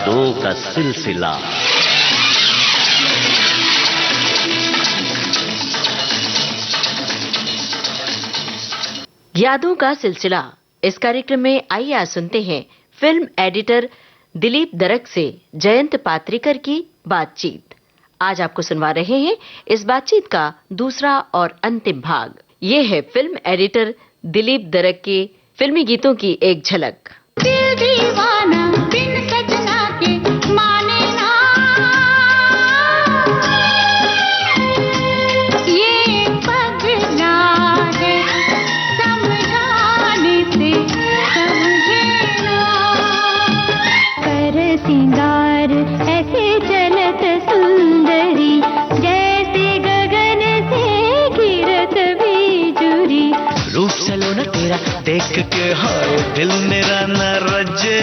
यादों का सिलसिला। यादों का सिलसिला। इस कार्यक्रम में आइए आज सुनते हैं फिल्म एडिटर दिलीप दरक से जयंत पात्रिकर की बातचीत। आज आपको सुनवा रहे हैं इस बातचीत का दूसरा और अंतिम भाग। ये है फिल्म एडिटर दिलीप दरक के फिल्मी गीतों की एक झलक। दिल दीवाना बिन सजना के माने ना, ये पगला है समझाने से समझे ना, कर सिंगार ऐसे चलत सुंदरी जैसे गगन से गिरत बिजुरी। रूप सलोना तेरा देख के हाय दिल मेरा न रजे,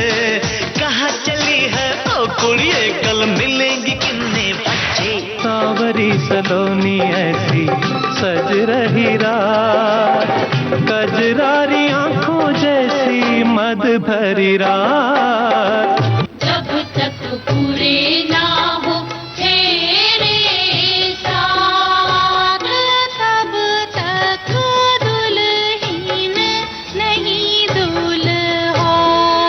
कहाँ चली है ओ कुड़िए कल मिलेंगी किन्ने बच्चे। सावरी सलोनी ऐसी सज रही रात, कजरारी आंखों जैसी मद भरी रात। जब तक पूरे ना हो तेरे साथ, तब तक दुल्हन नहीं दूल्हा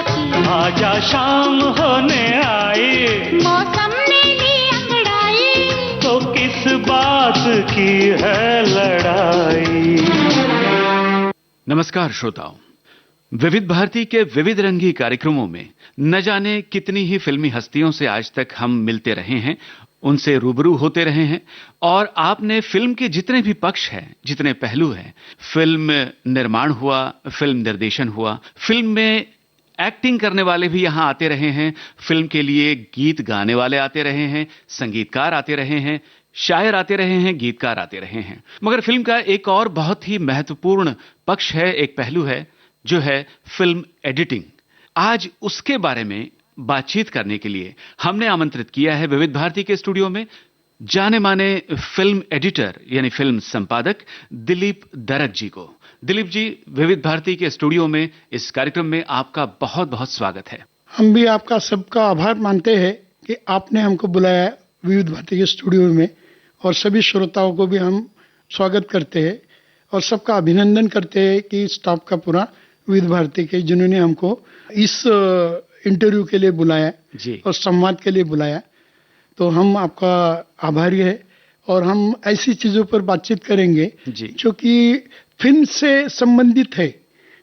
की। आजा शाम होने आई, मौसम ने ली अंगड़ाई, तो किस बात की है लड़ाई। नमस्कार श्रोताओं, विविध भारती के विविध रंगी कार्यक्रमों में न जाने कितनी ही फिल्मी हस्तियों से आज तक हम मिलते रहे हैं, उनसे रूबरू होते रहे हैं और आपने फिल्म के जितने भी पक्ष हैं, जितने पहलू हैं, फिल्म निर्माण हुआ, फिल्म निर्देशन हुआ, फिल्म में एक्टिंग करने वाले भी यहां आते रहे हैं, फिल्म के लिए गीत गाने वाले आते रहे हैं, संगीतकार आते रहे हैं, शायर आते रहे हैं, गीतकार आते रहे हैं। मगर फिल्म का एक और बहुत ही महत्वपूर्ण पक्ष है, एक पहलू है, जो है फिल्म एडिटिंग। आज उसके बारे में बातचीत करने के लिए हमने आमंत्रित किया है विविध भारती के स्टूडियो में जाने माने फिल्म एडिटर यानी फिल्म संपादक दिलीप दरक जी को। दिलीप जी, विविध भारती के स्टूडियो में इस कार्यक्रम में आपका बहुत बहुत स्वागत है। हम भी आपका सबका आभार मानते हैं कि आपने हमको बुलाया विविध भारती के स्टूडियो में, और सभी श्रोताओं को भी हम स्वागत करते हैं और सबका अभिनंदन करते हैं कि स्टाफ का पूरा विविध भारती के, जिन्होंने हमको इस इंटरव्यू के लिए बुलाया जी। और संवाद के लिए बुलाया। तो हम आपका आभारी है और हम ऐसी चीजों पर बातचीत करेंगे जी। जो कि फिल्म से संबंधित है,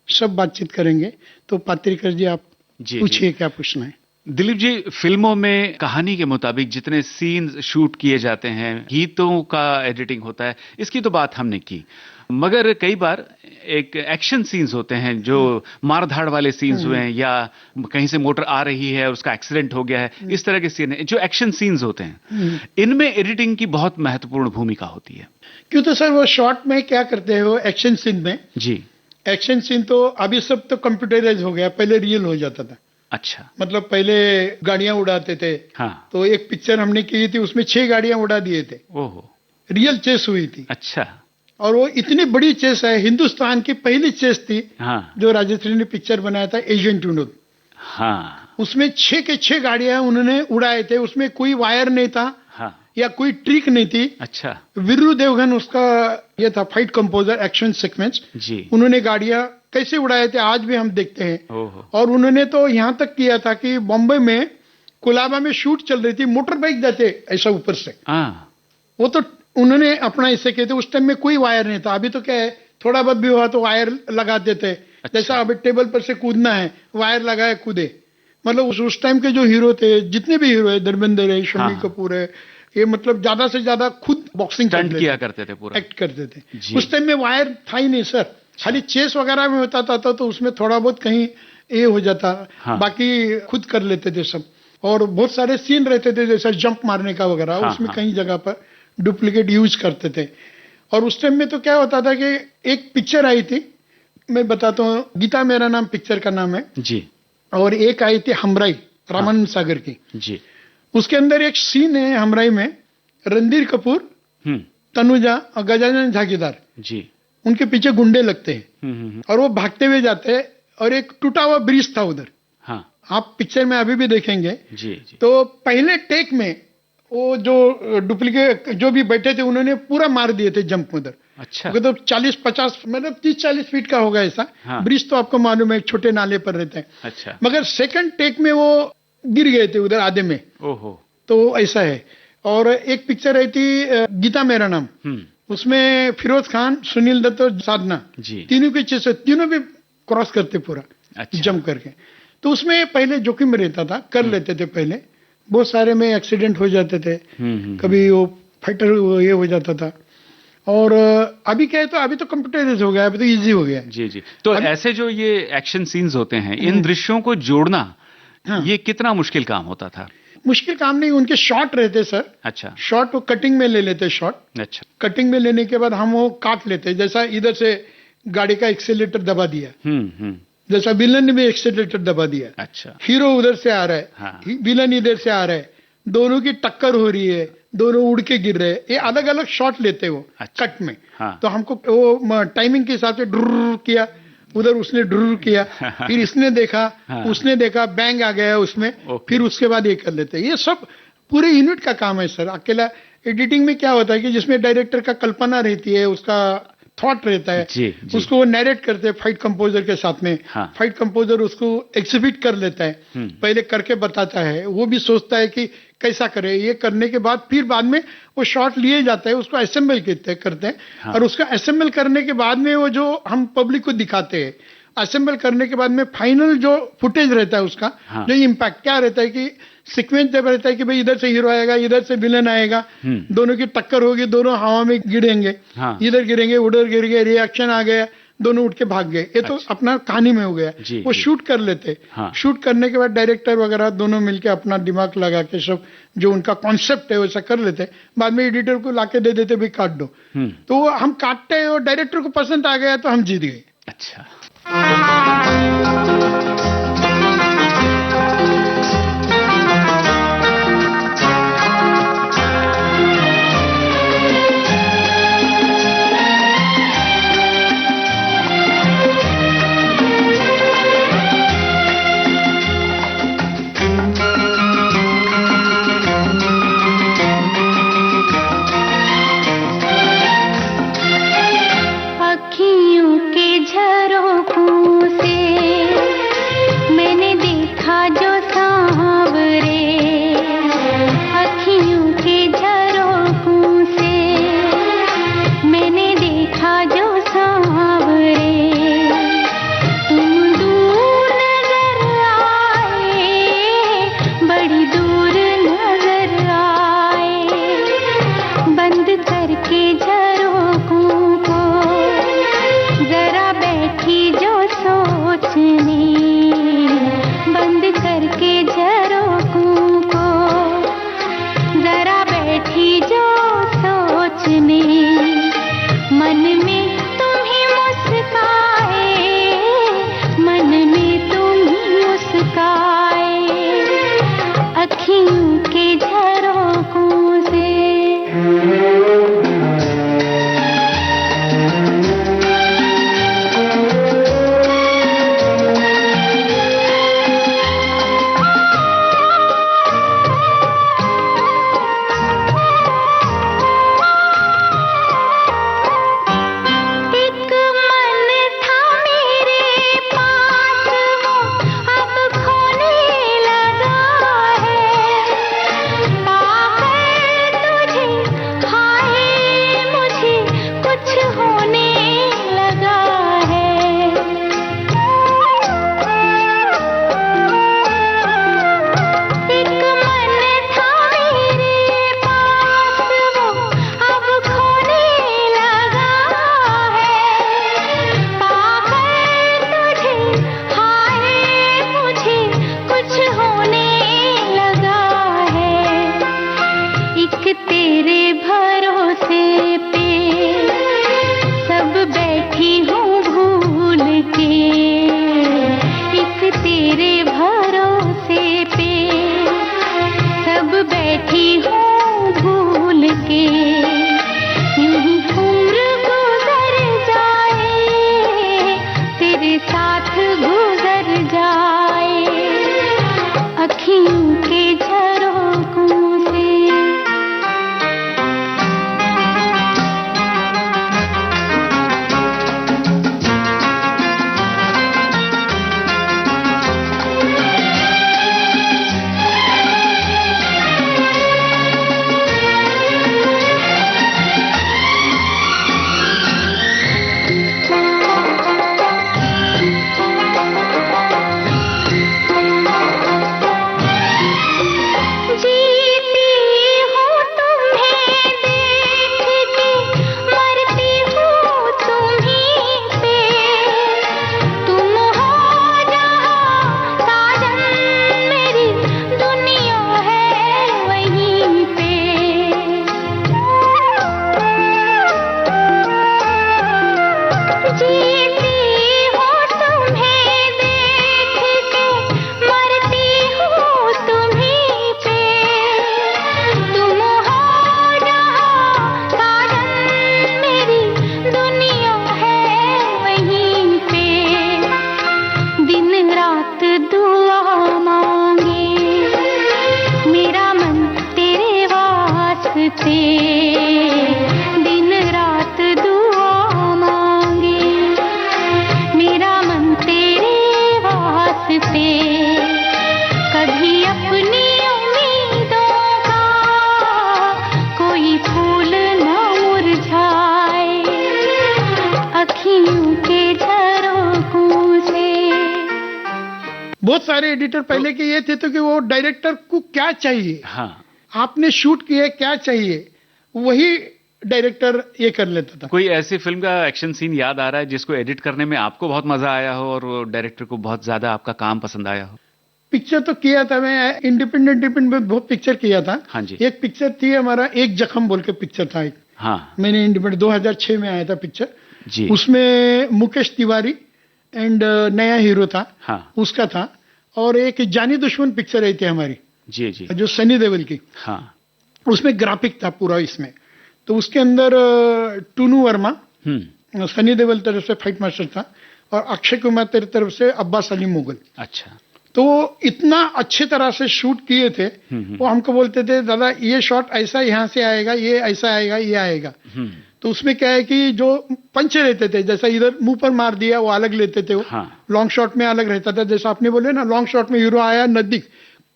सब बातचीत करेंगे। तो पात्रिकर जी, आप जी, पूछिए क्या पूछना है। दिलीप जी, फिल्मों में कहानी के मुताबिक जितने सीन्स शूट किए जाते हैं, गीतों का एडिटिंग होता है, इसकी तो बात हमने की, मगर कई बार एक एक्शन सीन्स होते हैं, जो मारधाड़ वाले सीन्स हुए हैं या कहीं से मोटर आ रही है और उसका एक्सीडेंट हो गया है, इस तरह के सीन है, जो एक्शन सीन्स होते हैं, इनमें एडिटिंग की बहुत महत्वपूर्ण भूमिका होती है। क्यों? तो सर वो शॉर्ट में क्या करते हैं, वो एक्शन सीन में, जी। एक्शन सीन तो अभी सब तो कंप्यूटराइज हो गया, पहले रियल हो जाता था। अच्छा। मतलब पहले गाड़ियां उड़ाते थे। हाँ। तो एक पिक्चर हमने की थी, उसमें 6 गाड़ियां उड़ा दिए थे, ओहो। रियल चेस हुई थी। अच्छा। और वो इतनी बड़ी चेस है, हिंदुस्तान की पहली चेस थी। हाँ। जो राजश्री ने पिक्चर बनाया था एजेंट विनोद, हाँ। उसमें 6 के 6 गाड़ियां उन्होंने उड़ाए थे, उसमें कोई वायर नहीं था। हाँ। या कोई ट्रिक नहीं थी। अच्छा। वीरू देवगन उसका ये था फाइट कंपोजर, एक्शन सीक्वेंस जी। उन्होंने गाड़ियां कैसे उड़ाए थे आज भी हम देखते हैं। ओहो। और उन्होंने तो यहाँ तक किया था कि बॉम्बे में कोलाबा में शूट चल रही थी, मोटर बाइक जाते ऐसा ऊपर से, हाँ। वो तो उन्होंने अपना ऐसे किए थे। उस टाइम में कोई वायर नहीं था, अभी तो क्या है, थोड़ा बहुत भी हुआ तो वायर लगा देते। अच्छा। जैसा अभी टेबल पर से कूदना है, वायर लगाए कूदे। मतलब उस टाइम के जो हीरो थे, जितने भी हीरो है, धर्मेंद्र है, शम्मी हाँ। कपूर है, ये मतलब ज्यादा से ज्यादा खुद बॉक्सिंग किया करते थे, पूरा एक्ट करते थे। जी। उस टाइम में वायर था ही नहीं सर, खाली चेस वगैरह में होता था तो उसमें थोड़ा बहुत कहीं ये हो जाता। हाँ। बाकी खुद कर लेते थे सब। और बहुत सारे सीन रहते थे, जैसा जंप मारने का वगैरह। हाँ, उसमें हाँ। कई जगह पर डुप्लीकेट यूज करते थे। और उस टाइम में तो क्या होता था कि एक पिक्चर आई थी, मैं बताता हूँ, गीता मेरा नाम पिक्चर का नाम है जी। और एक आई थी हमराई, रामानंद सागर की जी। उसके अंदर एक सीन है हमराई में, रणधीर कपूर, तनुजा और गजानन झागीदार जी, उनके पीछे गुंडे लगते हैं और वो भागते हुए जाते हैं और एक टूटा हुआ ब्रिज था उधर। हाँ। आप पिक्चर में अभी भी देखेंगे जी जी। तो पहले टेक में वो जो डुप्लीकेट जो भी बैठे थे उन्होंने पूरा मार दिए थे जंप उधर। अच्छा। तो 40-50 मतलब 30-40 फीट का होगा ऐसा। हाँ। ब्रिज तो आपको मालूम है एक छोटे नाले पर रहता है। अच्छा। मगर सेकंड टेक में वो गिर गए थे उधर आधे में। ओहो। तो ऐसा है। और एक पिक्चर आई थी गीता मेरा नाम, उसमें फिरोज खान, सुनील दत्त और साधना जी। तीनों के चीज तीनों भी क्रॉस करते पूरा। अच्छा। जंप करके। तो उसमें पहले जोखिम रहता था, कर लेते थे पहले, बहुत सारे में एक्सीडेंट हो जाते थे। कभी वो फाइटर ये हो जाता था। और अभी क्या है तो अभी तो कंप्यूटराइज हो गया, अभी तो इजी हो गया। जी जी। तो ऐसे जो ये एक्शन सीन्स होते हैं, इन दृश्यों को जोड़ना, हाँ। ये कितना मुश्किल काम होता था? मुश्किल काम नहीं, उनके शॉट रहते सर। अच्छा। शॉट वो कटिंग में ले लेते शॉट। अच्छा। कटिंग में लेने के बाद हम वो काट लेते, जैसा इधर से गाड़ी का एक्सीलरेटर दबा दिया, जैसा विलन ने भी एक्सीलरेटर दबा दिया। अच्छा। हीरो उधर से आ रहा है, हाँ। विलन इधर से आ रहा है, दोनों की टक्कर हो रही है, दोनों उड़ के गिर रहे हैं, ये अलग अलग शॉट लेते हो। अच्छा। कट में। हाँ। तो हमको वो टाइमिंग के हिसाब से ड्रुर किया, उधर उसने ड्रुर किया, फिर इसने देखा, हाँ। उसने देखा, बैंग आ गया उसमें, फिर उसके बाद ये कर लेते हैं। ये सब पूरे यूनिट का काम है सर। अकेला एडिटिंग में क्या होता है कि जिसमें डायरेक्टर का कल्पना रहती है, उसका थॉट रहता है, जी, जी। उसको वो नैरेट करते हैं फाइट कंपोजर के साथ में। हाँ। फाइट कंपोजर उसको एग्जिबिट कर लेता है, पहले करके बताता है, वो भी सोचता है कि कैसा करे। ये करने के बाद फिर बाद में वो शॉट लिए जाता है, उसको असेंबल करते हैं। हाँ। और उसका असेंबल करने के बाद में वो जो हम पब्लिक को दिखाते हैं, असेंबल करने के बाद में फाइनल जो फुटेज रहता है उसका, हाँ। जो इम्पैक्ट क्या रहता है कि सीक्वेंस जब रहता है कि भाई इधर से हीरो आएगा, इधर से विलन आएगा, दोनों की टक्कर होगी, दोनों हवा में गिरेंगे, हाँ। इधर गिरेंगे, उधर गिर गए, रिएक्शन आ गया, दोनों उठ के भाग गए। ये तो अपना कहानी में हो गया। जी, वो जी। शूट कर लेते। हाँ। शूट करने के बाद डायरेक्टर वगैरह दोनों मिलके अपना दिमाग लगा के सब जो उनका कॉन्सेप्ट है वैसा कर लेते। बाद में एडिटर को लाके दे देते, भाई काट दो। तो वो हम काटते हैं और डायरेक्टर को पसंद आ गया तो हम जीत गए। अच्छा। अखियों के झरोखों से बहुत सारे एडिटर पहले के ये थे तो कि वो डायरेक्टर को क्या चाहिए, हाँ, आपने शूट किया क्या चाहिए, वही डायरेक्टर ये कर लेता था। कोई ऐसी फिल्म का एक्शन सीन याद आ रहा है जिसको एडिट करने में आपको बहुत मजा आया हो और डायरेक्टर को बहुत ज्यादा आपका काम पसंद आया हो? पिक्चर तो किया था मैं, इंडिपेंडेंट में बहुत पिक्चर किया था। हाँ जी। एक पिक्चर थी हमारा एक जख्म बोल के पिक्चर था एक, हाँ मैंने इंडिपेंडेंट 2006 में आया था पिक्चर जी। उसमें मुकेश तिवारी एंड नया हीरो था, हाँ उसका था। और एक जानी दुश्मन पिक्चर आई थी हमारी, जी जी। जो सनी देओल की, हाँ उसमें ग्राफिक था पूरा इसमें। तो उसके अंदर टूनू वर्मा सनी देओल तरफ से फाइट मास्टर था और अक्षय कुमार तेरी तरफ से अब्बास अली मुगल। अच्छा। तो इतना अच्छे तरह से शूट किए थे। वो हमको बोलते थे दादा ये शॉट ऐसा यहाँ से आएगा, ये ऐसा आएगा, ये आएगा। तो उसमें क्या है कि जो पंच रहते थे, जैसा इधर मुंह पर मार दिया वो अलग लेते थे, वो हाँ। लॉन्ग शॉट में अलग रहता था। जैसा आपने बोले ना, लॉन्ग शॉट में हीरो आया नजदीक,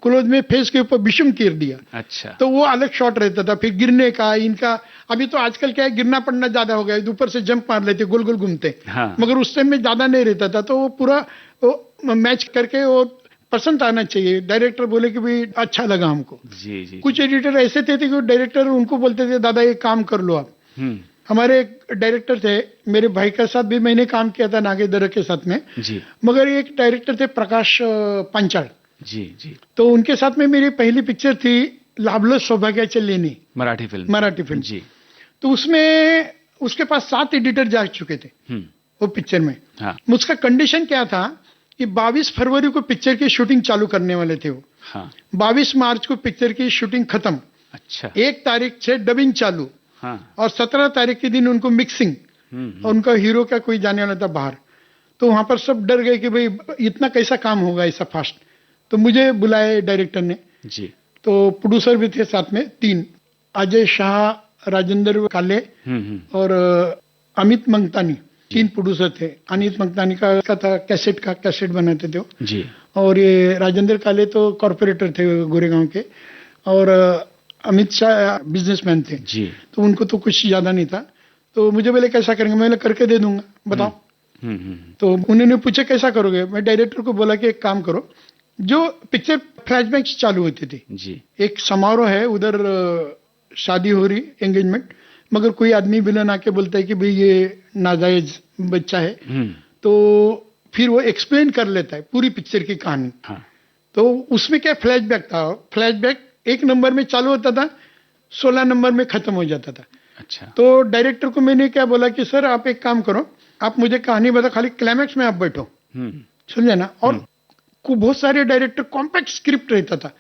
क्लोज में फेस के ऊपर विषम कीर दिया, अच्छा। तो वो अलग शॉट रहता था। फिर गिरने का इनका, अभी तो आजकल क्या है गिरना पड़ना ज्यादा हो गया, ऊपर से जंप मार लेते, गोल गोल घूमते। हाँ। मगर उस टाइम में ज्यादा नहीं रहता था, तो वो पूरा मैच करके वो पसंद आना चाहिए। डायरेक्टर बोले कि भाई अच्छा लगा हमको। जी जी। कुछ एडिटर ऐसे थे कि डायरेक्टर उनको बोलते थे दादा ये काम कर लो आप। हमारे एक डायरेक्टर थे, मेरे भाई के साथ भी मैंने काम किया था नागेंद्र के साथ में जी। मगर एक डायरेक्टर थे प्रकाश पांचाळ जी जी। तो उनके साथ में मेरी पहली पिक्चर थी लाभलं सौभाग्याची लेणी, मराठी फिल्म जी। तो उसमें उसके पास 7 एडिटर जा चुके थे वो पिक्चर में। हाँ। उसका कंडीशन क्या था कि 22 फरवरी को पिक्चर की शूटिंग चालू करने वाले थे वो। हाँ। 22 मार्च को पिक्चर की शूटिंग खत्म। अच्छा। 1 तारीख से डबिंग चालू। हाँ। और 17 तारीख के दिन उनको मिक्सिंग, और उनका हीरो का कोई जाने वाला था बाहर। तो वहां पर सब डर गए कि भाई इतना कैसा काम होगा ऐसा फास्ट। तो मुझे बुलाए डायरेक्टर ने जी। तो प्रोड्यूसर भी थे साथ में 3, अजय शाह, राजेंद्र काले और अमित मंगतानी, 3 प्रोड्यूसर थे। अमित मंगतानी का था कैसेट बनाते थे वो जी। और ये राजेंद्र काले तो कॉर्पोरेटर थे गोरेगांव के, और अमित शाह बिजनेसमैन थे जी। तो उनको तो कुछ ज्यादा नहीं था। तो मुझे बोले कैसा करेंगे, मैंने करके दे दूंगा, बताओ। तो उन्होंने पूछा कैसा करोगे, मैं डायरेक्टर को बोला कि एक काम करो, जो पिक्चर फ्लैशबैक चालू होती थी जी। एक समारोह है उधर, शादी हो रही, एंगेजमेंट, मगर कोई आदमी विलन आके बोलता है कि भाई ये नाजायज बच्चा है, तो फिर वो एक्सप्लेन कर लेता है पूरी पिक्चर की कहानी। हाँ। तो उसमें क्या फ्लैशबैक था, फ्लैशबैक 1 नंबर में चालू होता था, 16 नंबर में खत्म हो जाता था। अच्छा। तो डायरेक्टर को मैंने क्या बोला कि सर आप एक काम करो, आप मुझे कहानी बता, खाली क्लाइमैक्स में आप बैठो, समझे ना। और बहुत सारे डायरेक्टर कॉम्पैक्ट स्क्रिप्ट रहता था,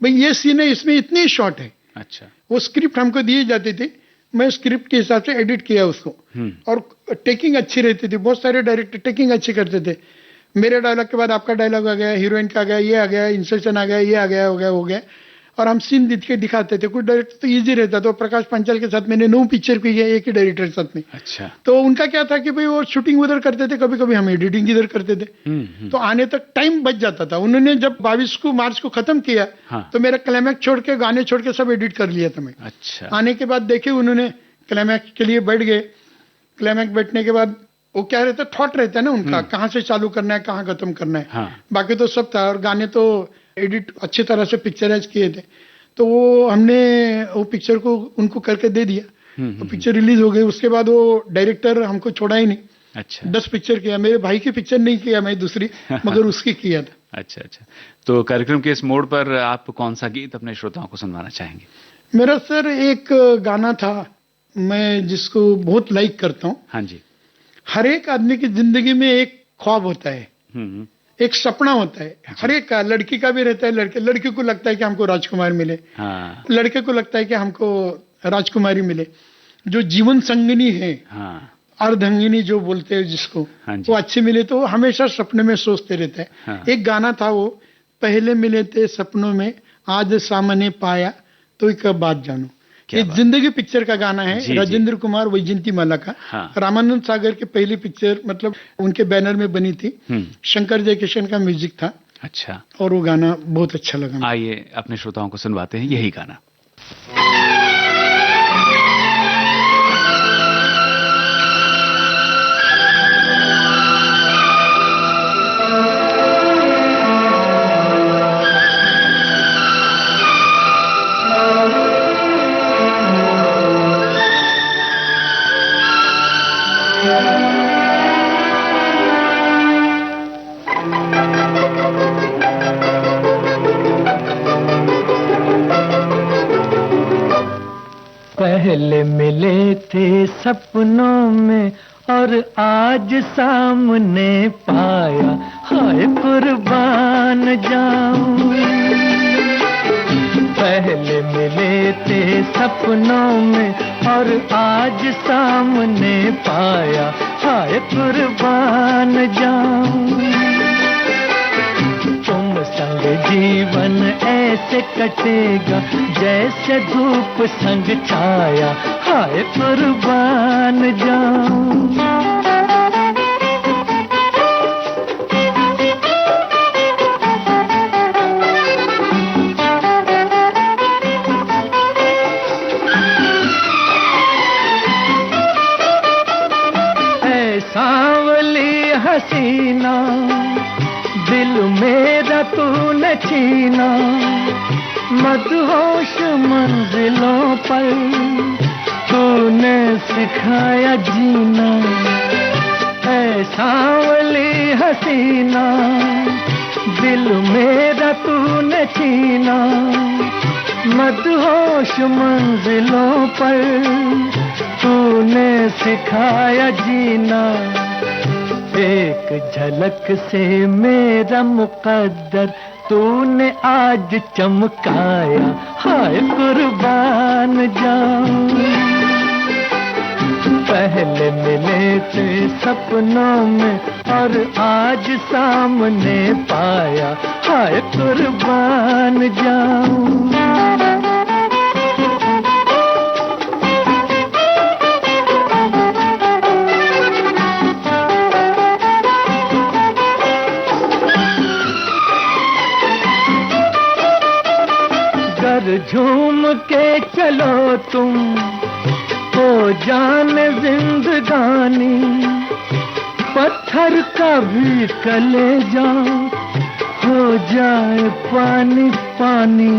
भाई ये सीन है इसमें इतनी शॉट है। अच्छा। वो स्क्रिप्ट हमको दिए जाते थे, मैं स्क्रिप्ट के हिसाब से एडिट किया उसको। और टेकिंग अच्छी रहती थी, बहुत सारे डायरेक्टर टेकिंग अच्छी करते थे। मेरे डायलॉग के बाद आपका डायलॉग आ गया, हीरोइन का आ गया, ये आ गया, इंसर्शन आ गया, ये आ गया, हो गया। और हम सीन दिख के दिखाते थे। कुछ डायरेक्टर तो इजी रहता था। प्रकाश पांचाल के साथ मैंने 9 पिक्चर की है एक ही डायरेक्टर के साथ में। अच्छा। तो उनका क्या था कि भाई वो शूटिंग उधर करते थे, कभी कभी हम एडिटिंग इधर करते थे। तो आने तक टाइम बच जाता था। उन्होंने जब 22 को मार्च को खत्म किया, हाँ। तो मेरा क्लाइमैक्स छोड़ के, गाने छोड़ के सब एडिट कर लिया था मैं। अच्छा। आने के बाद देखे उन्होंने, क्लाइमैक्स के लिए बैठ गए। क्लाइमैक्स बैठने के बाद वो क्या रहता है, थॉट रहता है ना उनका, कहाँ से चालू करना है, कहाँ खत्म करना है। हाँ। बाकी तो सब था, और गाने तो एडिट अच्छी तरह से पिक्चराइज किए थे। तो वो हमने वो पिक्चर को उनको करके दे दिया। तो पिक्चर रिलीज हो गई। उसके बाद वो डायरेक्टर हमको छोड़ा ही नहीं। अच्छा। 10 पिक्चर किया। मेरे भाई की पिक्चर नहीं किया मैं दूसरी, मगर उसकी किया था। अच्छा अच्छा। तो कार्यक्रम के इस मोड़ पर आप कौन सा गीत अपने श्रोताओं को सुनवाना चाहेंगे? मेरा सर एक गाना था, मैं जिसको बहुत लाइक करता हूँ। हाँ जी। हर एक आदमी की जिंदगी में एक ख्वाब होता है, एक सपना होता है। हर एक का, लड़की का भी रहता है, लड़की को लगता है कि हमको राजकुमार मिले। हाँ। लड़के को लगता है कि हमको राजकुमारी मिले। जो जीवन संगिनी है, हाँ। अर्धांगिनी जो बोलते हैं जिसको, हाँ जी। वो अच्छी मिले तो हमेशा सपने में सोचते रहते हैं। हाँ। एक गाना था वो, पहले मिले थे सपनों में, आज सामने पाया तो एक बात जानू। ये जिंदगी पिक्चर का गाना है, जी, राजेंद्र कुमार वैजयंती माला का। हाँ। रामानंद सागर की पहली पिक्चर, मतलब उनके बैनर में बनी थी। शंकर जयकिशन का म्यूजिक था। अच्छा। और वो गाना बहुत अच्छा लगा। आइए अपने श्रोताओं को सुनवाते हैं यही गाना। पहले मिले थे सपनों में और आज सामने पाया, हाय कुर्बान जाऊं। पहले मिले थे सपनों में और आज सामने पाया, हाय कुर्बान जाऊं। तुम संग जीवन ऐसे कटेगा जैसे धूप संग छाया, हाय कुर्बान जाऊं। सांवली हसीना दिल मेरा तूने छीना, मदहोश मंजिलों पर तूने सिखाया जीना। ऐ सांवली हसीना दिल मेरा तूने छीना, मदहोश मंजिलों पर तूने सिखाया जीना। एक झलक से मेरा मुकद्दर तूने आज चमकाया, हाय कुर्बान जाऊं। पहले मिले थे सपनों में और आज सामने पाया, हाय कुर्बान जाऊं। झूम के चलो तुम हो जाने जिंदगानी, पत्थर का भी कलेजा हो जाए पानी पानी।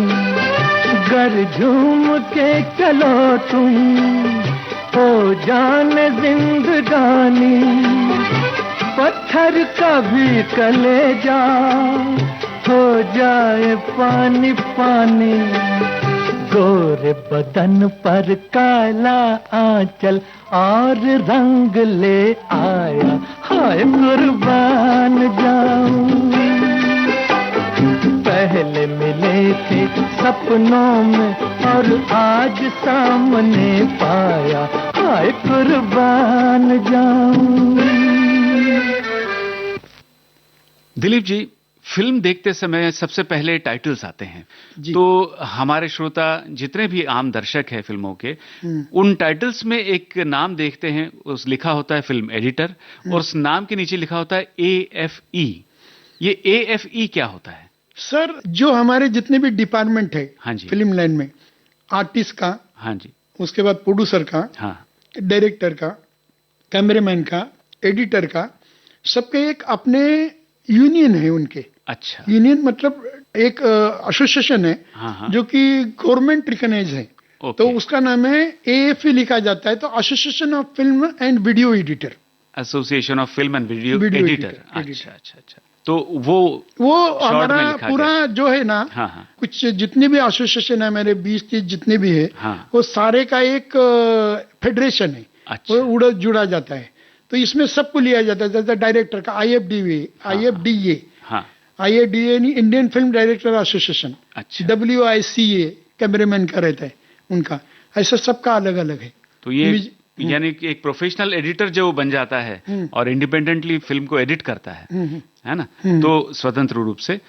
गर झूम के चलो तुम हो जाने जिंदगानी, पत्थर का भी कलेजा हो जाए पानी पानी। गोरे बदन पर काला आंचल और रंग ले आया, हाय कुर्बान जाऊं। पहले मिले थे सपनों में और आज सामने पाया, हाय कुर्बान जाऊं। दिलीप जी, फिल्म देखते समय सबसे पहले टाइटल्स आते हैं, तो हमारे श्रोता जितने भी आम दर्शक हैं फिल्मों के, उन टाइटल्स में एक नाम देखते हैं, उस लिखा होता है फिल्म एडिटर, और उस नाम के नीचे लिखा होता है AFE। ये AFE क्या होता है? सर, जो हमारे जितने भी डिपार्टमेंट है हाँ जी, फिल्म लाइन में, आर्टिस्ट का, हाँ जी, उसके बाद प्रोड्यूसर का, हाँ, डायरेक्टर का, कैमरामैन का, एडिटर का, सबके एक अपने यूनियन है उनके। अच्छा, यूनियन मतलब एक एसोसिएशन है, हाँ, हाँ, जो कि गवर्नमेंट रिकॉग्नाइज है। तो उसका नाम है AFE लिखा जाता है, तो association of film and video editor. Association of film and video editor. अच्छा अच्छा अच्छा। तो वो हमारा पूरा जो है ना, हाँ, हाँ, कुछ जितने भी एसोसिएशन है मेरे 20-30 जितने भी है, हाँ, वो सारे का एक फेडरेशन है। अच्छा, वो जुड़ा जाता है, तो इसमें सबको लिया जाता है। जैसे डायरेक्टर का IFDA, IFDA यानी Indian film director association, WICA cameraman का रहता है उनका, ऐसा सबका अलग अलग है। तो ये यानी कि एक प्रोफेशनल एडिटर जो बन जाता है और इंडिपेंडेंटली फिल्म को एडिट करता है ना, तो स्वतंत्र रूप से,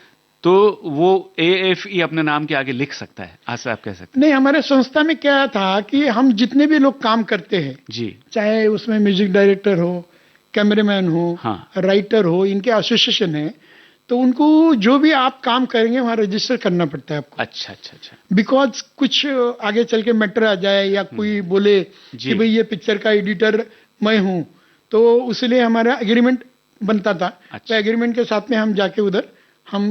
तो वो AFE अपने नाम के आगे लिख सकता है, ऐसा आप कह सकते हैं? नहीं, हमारे संस्था में क्या था कि हम जितने भी लोग काम करते हैं जी, चाहे उसमें म्यूजिक डायरेक्टर हो, कैमरामैन हो, राइटर हो, इनके एसोसिएशन है, तो उनको जो भी आप काम करेंगे वहाँ रजिस्टर करना पड़ता है आपको। अच्छा अच्छा अच्छा। बिकॉज कुछ आगे चल के मैटर आ जाए या कोई बोले कि भाई ये पिक्चर का एडिटर मैं हूँ, तो उसलिए हमारा एग्रीमेंट बनता था। तो एग्रीमेंट के साथ में हम जाके उधर हम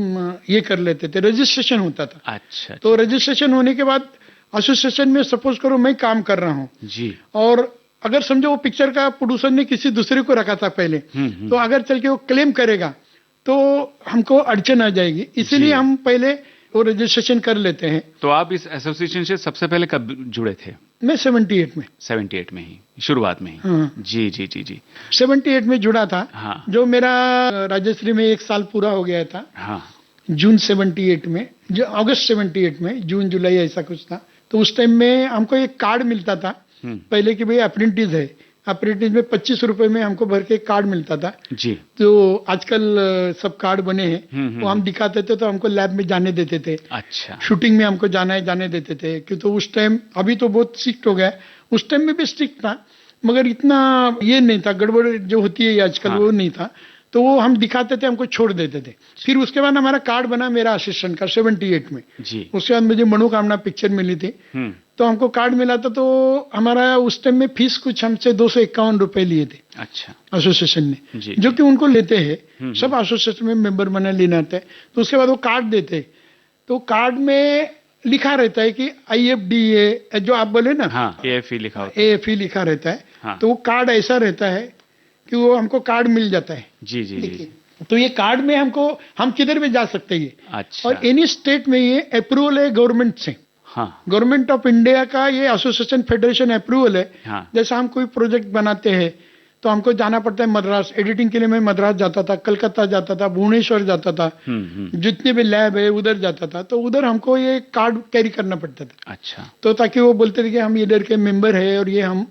ये कर लेते थे, रजिस्ट्रेशन होता था। अच्छा। तो रजिस्ट्रेशन होने के बाद एसोसिएशन में सपोज करो मैं काम कर रहा हूँ जी, और अगर समझो वो पिक्चर का प्रोड्यूसर ने किसी दूसरे को रखा था पहले, तो अगर चल के वो क्लेम करेगा तो हमको अड़चन आ जाएगी, इसीलिए हम पहले वो रजिस्ट्रेशन कर लेते हैं। तो आप इस एसोसिएशन से सबसे पहले कब जुड़े थे? मैं 78 में 78 में ही, शुरुआत में ही। हाँ। जी जी जी जी। 78 में जुड़ा था। हाँ। जो मेरा राजश्री में 1 साल पूरा हो गया था। हाँ। जून 78 में, जो अगस्त 78 में, जून जुलाई ऐसा कुछ था। तो उस टाइम में हमको एक कार्ड मिलता था पहले कि भाई अप्रेंटिस है, अप्रेंटिस में 25 रुपए में हमको भर के कार्ड मिलता था जी। तो आजकल सब कार्ड बने हैं, वो हम दिखाते थे तो हमको लैब में जाने देते थे। अच्छा। शूटिंग में हमको जाने देते थे कि तो उस टाइम, अभी तो बहुत स्ट्रिक्ट हो गया, उस टाइम में भी स्ट्रिक्ट था मगर इतना ये नहीं था, गड़बड़ जो होती है आजकल वो नहीं था। तो वो हम दिखाते थे, हमको छोड़ देते थे। फिर उसके बाद हमारा कार्ड बना मेरा असिस्टेंट का 78 में जी। उसके बाद मुझे मनोकामना पिक्चर मिली थी, तो हमको कार्ड मिला था। तो हमारा उस टाइम में फीस कुछ हमसे 251 रुपए लिए थे। अच्छा। एसोसिएशन ने, जो कि उनको लेते हैं, सब एसोसिएशन में मेंबर बने लेना आते हैं। तो उसके बाद वो कार्ड देते, तो कार्ड में लिखा रहता है कि IFDA जो आप बोले ना, AFE लिखा होता है, AFE लिखा रहता है। तो वो कार्ड ऐसा रहता है कि वो हमको कार्ड मिल जाता है। जी जी जी। तो ये कार्ड में हमको, हम किधर भी जा सकते हैं। अच्छा। और एनी स्टेट में ये अप्रूवल है गवर्नमेंट से। हाँ। गवर्नमेंट ऑफ इंडिया का ये एसोसिएशन फेडरेशन अप्रूवल है। हाँ। जैसे हम कोई प्रोजेक्ट बनाते हैं तो हमको जाना पड़ता है मद्रास, एडिटिंग के लिए मैं मद्रास जाता था, कलकत्ता जाता था, भुवनेश्वर जाता था, जितने भी लैब है उधर जाता था। तो उधर हमको ये कार्ड कैरी करना पड़ता था। अच्छा। तो ताकि वो बोलते थे कि हम इधर के मेंबर है और ये हम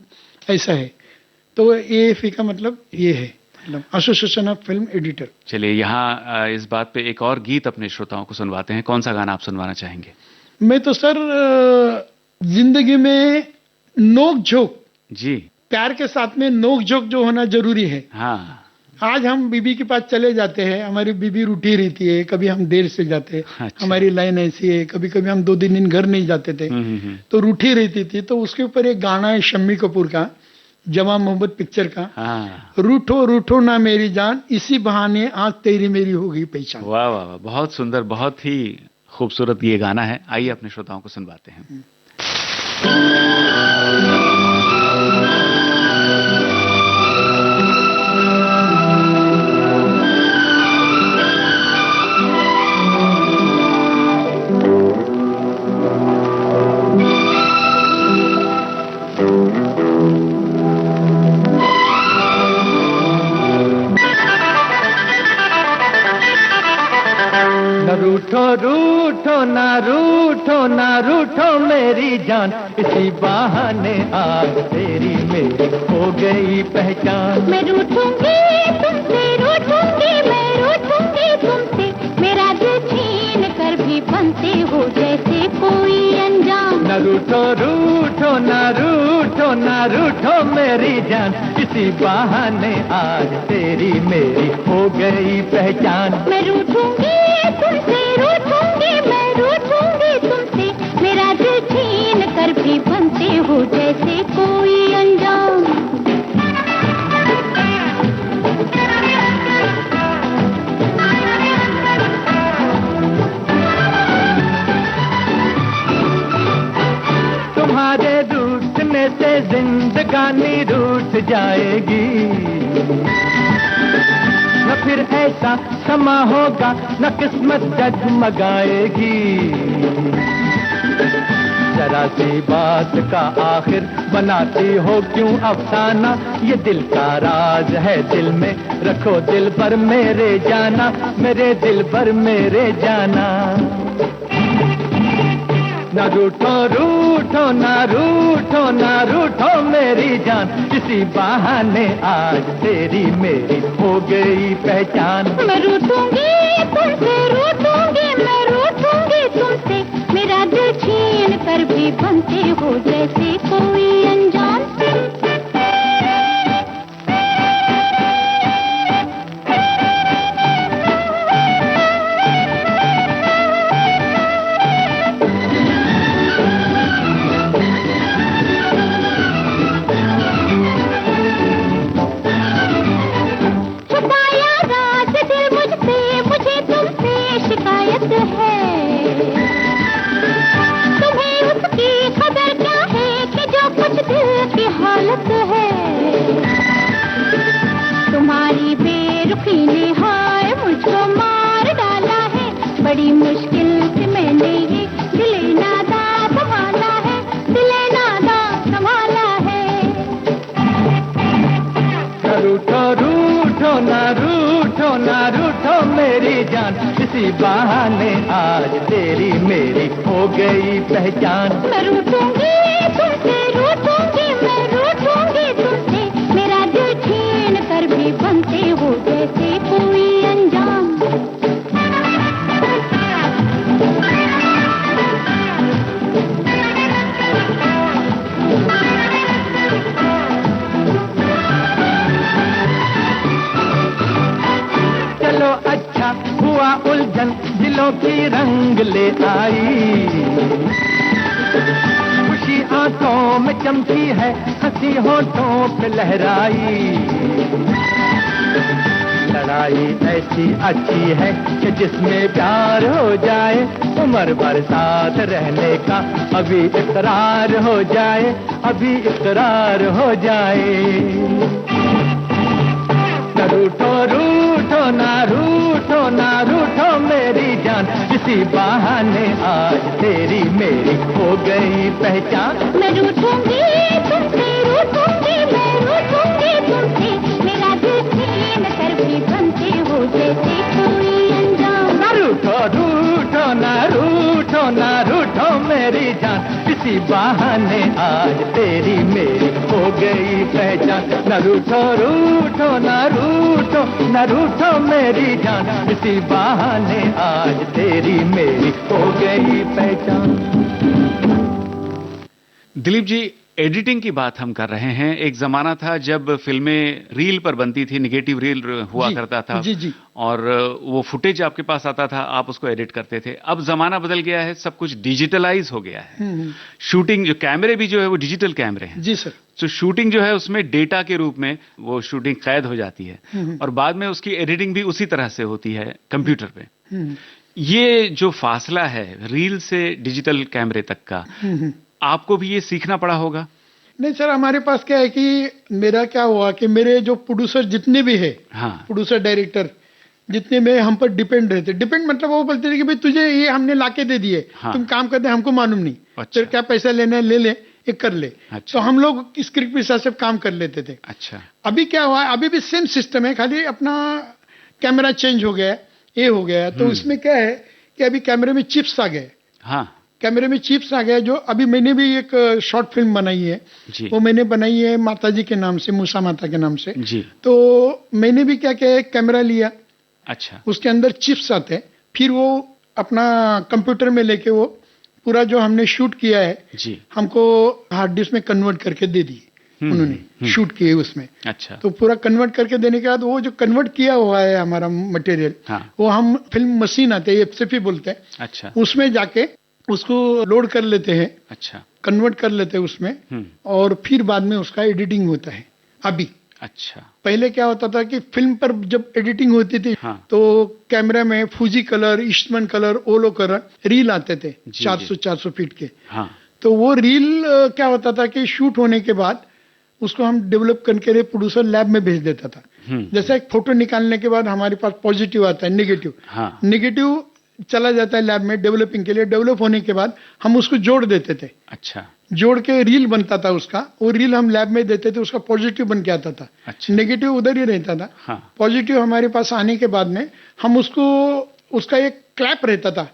ऐसा है। तो AFE का मतलब ये है, एसोसिएशन ऑफ फिल्म एडिटर। चलिए यहाँ इस बात पे एक और गीत अपने श्रोताओं को सुनवाते हैं। कौन सा गाना आप सुनवाना चाहेंगे? मैं तो सर जिंदगी में नोक झोंक, जी, प्यार के साथ में नोक झोंक जो होना जरूरी है। हाँ। आज हम बीबी के पास चले जाते हैं, हमारी बीबी रूठी रहती है, कभी हम देर से जाते हैं। अच्छा। हमारी लाइन ऐसी है, कभी कभी हम 2 दिन घर नहीं जाते थे, तो रूठी रहती थी। तो उसके ऊपर एक गाना है शम्मी कपूर का, जवां मोहब्बत पिक्चर का। हाँ। रूठो रूठो ना मेरी जान, इसी बहाने आज तेरी मेरी हो गई पहचान। वाह वाह वाह, बहुत सुंदर, बहुत ही खूबसूरत ये गाना है। आइए अपने श्रोताओं को सुनवाते हैं। रूठो रूठो ना रूठो मेरी जान, इसी बहाने आज तेरी मेरी हो गई पहचान। मैं रूठूंगी तुमसे, रूठूंगी मैं रूठूंगी तुमसे, मेरा दिल छीन कर भी बनते हो जैसे कोई अनजान। न रूठो रूठो ना रूठो मेरी जान, इसी बहाने आज तेरी मेरी हो गई पहचान। मैं रूठूंगी तुमसे, रूठूंगी मैं रूठूंगी तुमसे, मेरा दिल छीन कर भी बनते हो जैसे कोई अनजान। तुम्हारे रूठने से जिंदगानी रूठ जाएगी, न फिर ऐसा समा होगा न किस्मत जगमगाएगी। जरा सी बात का आखिर बनाती हो क्यों अफसाना, ये दिल का राज है दिल में रखो दिल पर मेरे जाना, मेरे दिल पर मेरे जाना। न रूठो रूठो ना रूठो मेरी जान, इसी बहाने आज तेरी मेरी हो गई पहचान। मैं रूठूंगी तुमसे, रूठूंगी मैं रूठूंगी तुमसे, मेरा दिल छीन कर भी बनते हो जैसे कोई अनजान। तुम्हें उसकी खबर क्या है कि जो कुछ मेरी जान, इसी बहाने आज तेरी मेरी हो गई पहचान। मैं रूठूंगी तुमसे, रूठूंगी मैं रूठूंगी तुमसे, मेरा दिल छीन कर भी बनते हो जैसे कोई अनजान। चलो अच्छा हुआ उलझन दिलों की रंग ले आई, खुशी आंखों में चमकी है, हंसी होठों पे लहराई। लड़ाई ऐसी अच्छी है कि जिसमें प्यार हो जाए, उम्र भर साथ रहने का अभी इकरार हो जाए, अभी इकरार हो जाए। न रूठो रूठो ना रूठो ना रूठो मेरी जान, इसी बहाने आज तेरी मेरी हो गई पहचान। मैं रूठूंगी तुमसे, रूठूंगी मैं रूठूंगी तुमसे, मेरा दिल छीन कर भी बनते हो जैसे कोई अनजान। न रूठो रूठो ना रूठो ना रूठो मेरी जान, इसी बहाने आज तेरी मेरी हो गई पहचान। न रूठो रूठो ना रूठो ना रूठो मेरी जान, इसी बहाने आज तेरी मेरी हो गई पहचान। दिलीप जी, एडिटिंग की बात हम कर रहे हैं। एक जमाना था जब फिल्में रील पर बनती थी, निगेटिव रील हुआ करता था। जी। और वो फुटेज आपके पास आता था, आप उसको एडिट करते थे। अब जमाना बदल गया है, सब कुछ डिजिटलाइज हो गया है। शूटिंग जो कैमरे भी जो है वो डिजिटल कैमरे हैं। जी सर। तो शूटिंग जो है उसमें डेटा के रूप में वो शूटिंग कैद हो जाती है और बाद में उसकी एडिटिंग भी उसी तरह से होती है कंप्यूटर पे। ये जो फासला है रील से डिजिटल कैमरे तक का, आपको भी ये सीखना पड़ा होगा? नहीं सर, हमारे पास क्या है कि मेरा क्या हुआ कि मेरे जो प्रोड्यूसर जितने भी है, हाँ, प्रोड्यूसर डायरेक्टर जितने में हम पर डिपेंड रहते। डिपेंड मतलब वो बोलते थे कि भाई तुझे ये हमने लाके दे दिए, हाँ, तुम काम कर दे, हमको मालूम नहीं, अच्छा, तेरे क्या पैसा लेना है ले ले, ये कर ले। अच्छा, तो हम लोग स्क्रिप्ट के हिसाब से काम कर लेते थे। अच्छा। अभी क्या हुआ, अभी भी सेम सिस्टम है, खाली अपना कैमरा चेंज हो गया, ये हो गया। तो इसमें क्या है कि अभी कैमरे में चिप्स आ गए। हाँ, कैमरे में चिप्स आ गया। जो अभी मैंने भी एक शॉर्ट फिल्म बनाई है, वो मैंने बनाई है माता जी के नाम से, मूसा माता के नाम से जी। तो मैंने भी क्या किया, एक कैमरा लिया, अच्छा, उसके अंदर चिप्स आते हैं, फिर वो अपना कंप्यूटर में लेके वो पूरा जो हमने शूट किया है जी, हमको हार्ड डिस्क में कन्वर्ट करके दे दी उन्होंने, शूट किए उसमें। अच्छा, तो पूरा कन्वर्ट करके देने के बाद वो जो कन्वर्ट किया हुआ है हमारा मटेरियल, हाँ, वो हम फिल्म मशीन आते हैं, एफसीपी बोलते हैं, अच्छा, उसमें जाके उसको लोड कर लेते हैं, अच्छा, कन्वर्ट कर लेते हैं उसमें, और फिर बाद में उसका एडिटिंग होता है। अभी अच्छा, पहले क्या होता था कि फिल्म पर जब एडिटिंग होती थी, हाँ, तो कैमरा में फूजी कलर, ईस्टमन कलर, ओलो कलर रील आते थे 400 फीट के। हाँ, तो वो रील क्या होता था कि शूट होने के बाद उसको हम डेवलप करके प्रोड्यूसर लैब में भेज देता था। जैसे एक फोटो निकालने के बाद हमारे पास पॉजिटिव आता है, नेगेटिव, हाँ, नेगेटिव चला जाता है लैब में डेवलपिंग के लिए। डेवलप होने के बाद हम उसको जोड़ देते थे, अच्छा, जोड़ के रील बनता था उसका, वो रील हम लैब में देते थे, उसका पॉजिटिव बन के आता था, अच्छा, नेगेटिव उधर ही रहता था। हाँ, पॉजिटिव हमारे पास आने के बाद में हम उसको, उसका एक क्लैप रहता था,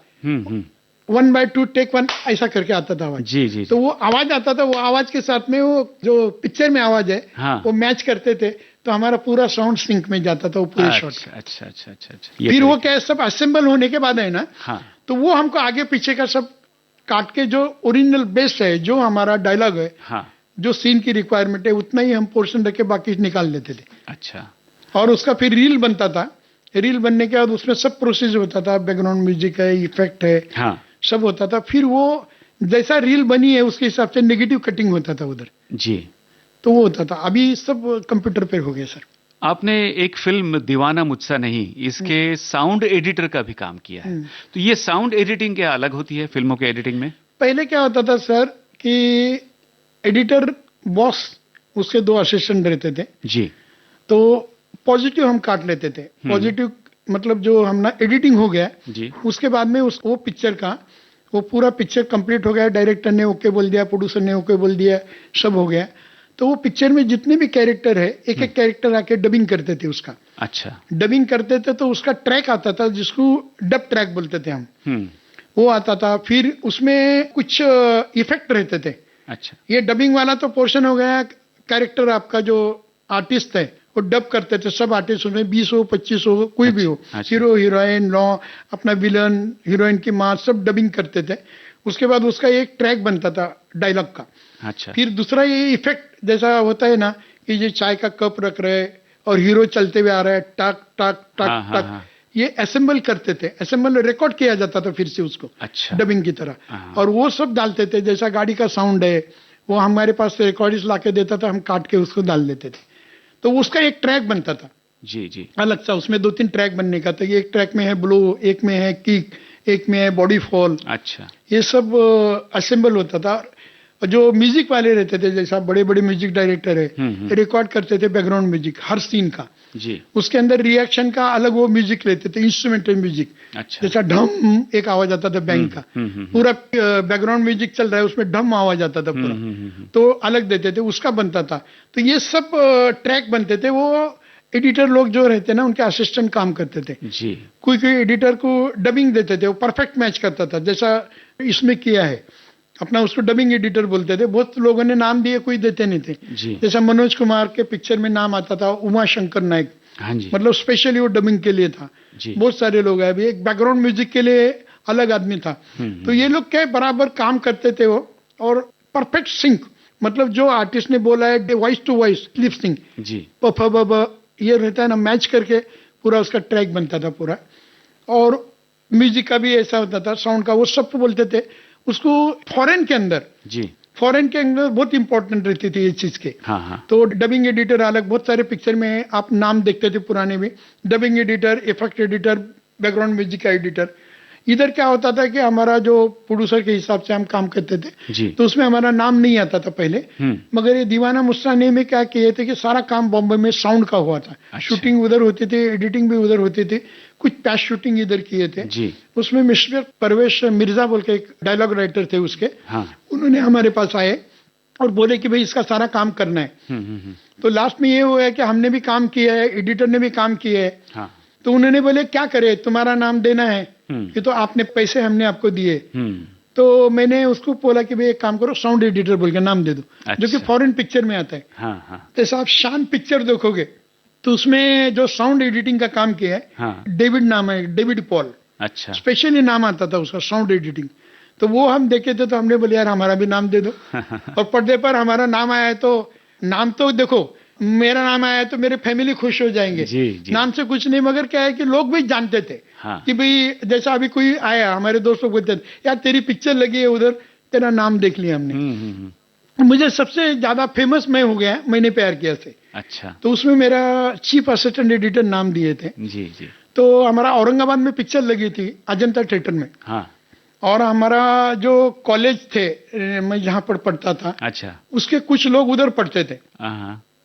1/2 टेक 1 ऐसा करके आता था आवाज। जी, जी, तो वो आवाज आता था, वो आवाज के साथ में वो जो पिक्चर में आवाज है, हाँ, वो मैच करते थे, तो हमारा पूरा साउंड सिंक में जाता था वो पूरे शॉट। अच्छा, अच्छा, अच्छा, अच्छा। फिर वो क्या सब असेंबल होने के बाद है ना, हाँ, तो वो हमको आगे पीछे का सब काट के जो ओरिजिनल बेस है, जो हमारा डायलॉग है, हाँ, जो सीन की रिक्वायरमेंट है, उतना ही हम पोर्शन रख के बाकी निकाल लेते थे। अच्छा, और उसका फिर रील बनता था। रील बनने के बाद उसमें सब प्रोसेस होता था, बैकग्राउंड म्यूजिक है, इफेक्ट है, हाँ, सब होता था। फिर वो जैसा रील बनी है उसके हिसाब से नेगेटिव कटिंग होता था उधर, जी, तो वो होता था। अभी सब कंप्यूटर पे हो गया सर। आपने एक फिल्म दीवाना मुझसा नहीं, इसके साउंड एडिटर का भी काम किया है। तो ये साउंड एडिटिंग क्या अलग होती है फिल्मों के एडिटिंग में? पहले क्या होता था सर कि एडिटर बॉस, उसके 2 असिस्टेंट रहते थे जी। तो पॉजिटिव हम काट लेते थे। पॉजिटिव मतलब जो हमने एडिटिंग हो गया जी, उसके बाद में वो पिक्चर का वो पूरा पिक्चर कंप्लीट हो गया, डायरेक्टर ने ओके बोल दिया, प्रोड्यूसर ने ओके बोल दिया, सब हो गया। तो वो पिक्चर में जितने भी कैरेक्टर है, एक एक कैरेक्टर आके डबिंग करते थे उसका। अच्छा। डबिंग करते थे तो उसका ट्रैक आता था जिसको डब ट्रैक बोलते थे हम। वो आता था, फिर उसमें कुछ इफेक्ट रहते थे। अच्छा। ये डबिंग वाला तो पोर्शन हो गया, कैरेक्टर आपका जो आर्टिस्ट है वो डब करते थे, सब आर्टिस्ट उसमें 20 हो 25 हो कोई भी हो, हीरो हीरोइन लॉ अपना विलन हीरोइन की माँ सब डबिंग करते थे। उसके बाद उसका एक ट्रैक बनता था डायलॉग का। अच्छा। फिर दूसरा ये इफेक्ट जैसा होता है ना कि ये चाय का कप रख रहे और हीरो चलते हुए आ रहा है, टक टक टक टक, ये असेंबल करते थे, असेंबल रिकॉर्ड किया जाता था फिर से उसको। अच्छा। डबिंग की तरह। और वो सब डालते थे, जैसा गाड़ी का साउंड है वो हमारे पास रिकॉर्डिस्ट लाके देता था, हम काट के उसको डाल देते थे, तो उसका एक ट्रैक बनता था। जी जी। अलग सा उसमें 2-3 ट्रैक बनने का था। ये एक ट्रैक में है ब्लो, एक में है किक, एक में है बॉडी फॉल। अच्छा। ये सब असेंबल होता था। जो म्यूजिक वाले रहते थे, जैसा बड़े बड़े म्यूजिक डायरेक्टर है, रिकॉर्ड करते थे बैकग्राउंड म्यूजिक हर सीन का जी। उसके अंदर रिएक्शन का अलग वो म्यूजिक लेते थे, इंस्ट्रूमेंटल म्यूजिक। अच्छा। जैसा ढम एक आवाज आता था बैंक का, पूरा बैकग्राउंड म्यूजिक चल रहा है उसमें ढम आवाज आता था पूरा, तो अलग देते थे, उसका बनता था। तो ये सब ट्रैक बनते थे। वो एडिटर लोग जो रहते ना उनके असिस्टेंट काम करते थे जी। कोई कोई एडिटर को डबिंग देते थे, वो परफेक्ट मैच करता था, जैसा इसमें किया है अपना, उसको डबिंग एडिटर बोलते थे। बहुत लोगों ने नाम दिए, कोई देते नहीं थे जी। जैसा मनोज कुमार के पिक्चर में नाम आता था उमा शंकर नायक। हाँ जी। मतलब स्पेशली वो डबिंग के लिए था जी। बहुत सारे लोग हैं, अभी एक बैकग्राउंड म्यूजिक के लिए अलग आदमी था। तो ये लोग क्या बराबर काम करते थे वो, और परफेक्ट सिंक, मतलब जो आर्टिस्ट ने बोला है voice to voice lip sync जी, ये रहता है ना, मैच करके पूरा उसका ट्रैक बनता था पूरा। और म्यूजिक का भी ऐसा होता था, साउंड का, वो सब बोलते थे उसको। फॉरेन के अंदर जी, फॉरेन के अंदर बहुत इंपॉर्टेंट रहती थी ये चीज के। हाँ। तो डबिंग एडिटर अलग, बहुत सारे पिक्चर में आप नाम देखते थे पुराने भी, dubbing editor, effect editor, background music का एडिटर। इधर क्या होता था कि हमारा जो प्रोड्यूसर के हिसाब से हम काम करते थे जी। तो उसमें हमारा नाम नहीं आता था पहले, मगर ये दीवाना मुस्ताने में क्या किए थे कि सारा काम बॉम्बे में साउंड का हुआ था। अच्छा। शूटिंग उधर होती थी, एडिटिंग भी उधर होती थी, कुछ पैच शूटिंग इधर किए थे जी। उसमें मिस्टर परवेश मिर्जा बोल के एक डायलॉग राइटर थे उसके। हाँ। उन्होंने हमारे पास आए और बोले कि भाई इसका सारा काम करना है। तो लास्ट में ये हुआ है कि हमने भी काम किया है, एडिटर ने भी काम किया है। हाँ। तो उन्होंने बोले क्या करे, तुम्हारा नाम देना है, ये तो आपने पैसे हमने आपको दिए। तो मैंने उसको बोला कि भाई एक काम करो, साउंड एडिटर बोल के नाम दे दो। अच्छा। जो कि फॉरेन पिक्चर में आता है। हाँ हाँ। जैसे आप शान पिक्चर देखोगे तो उसमें जो साउंड एडिटिंग का काम किया है, हाँ। डेविड नाम है, डेविड पॉल। अच्छा। स्पेशली नाम आता था उसका साउंड एडिटिंग। तो वो हम देखे थे तो हमने बोले यार हमारा भी नाम दे दो। और पर्दे पर हमारा नाम आया है, तो नाम तो देखो मेरा नाम आया है तो मेरे फैमिली खुश हो जाएंगे जी, जी। नाम से कुछ नहीं, मगर क्या है कि लोग भी जानते थे। हाँ। कि भाई जैसा अभी कोई आया, हमारे दोस्त लोग बोलते थे यार तेरी पिक्चर लगी है उधर, तेरा नाम देख लिया हमने। मुझे सबसे ज्यादा फेमस मैं हो गया मैंने प्यार किया से। अच्छा। तो उसमें मेरा चीफ असिस्टेंट एडिटर नाम दिए थे जी जी। तो हमारा औरंगाबाद में पिक्चर लगी थी अजंता थिएटर में। हाँ। और हमारा जो कॉलेज थे, मैं जहाँ पर पढ़ता था, अच्छा, उसके कुछ लोग उधर पढ़ते थे।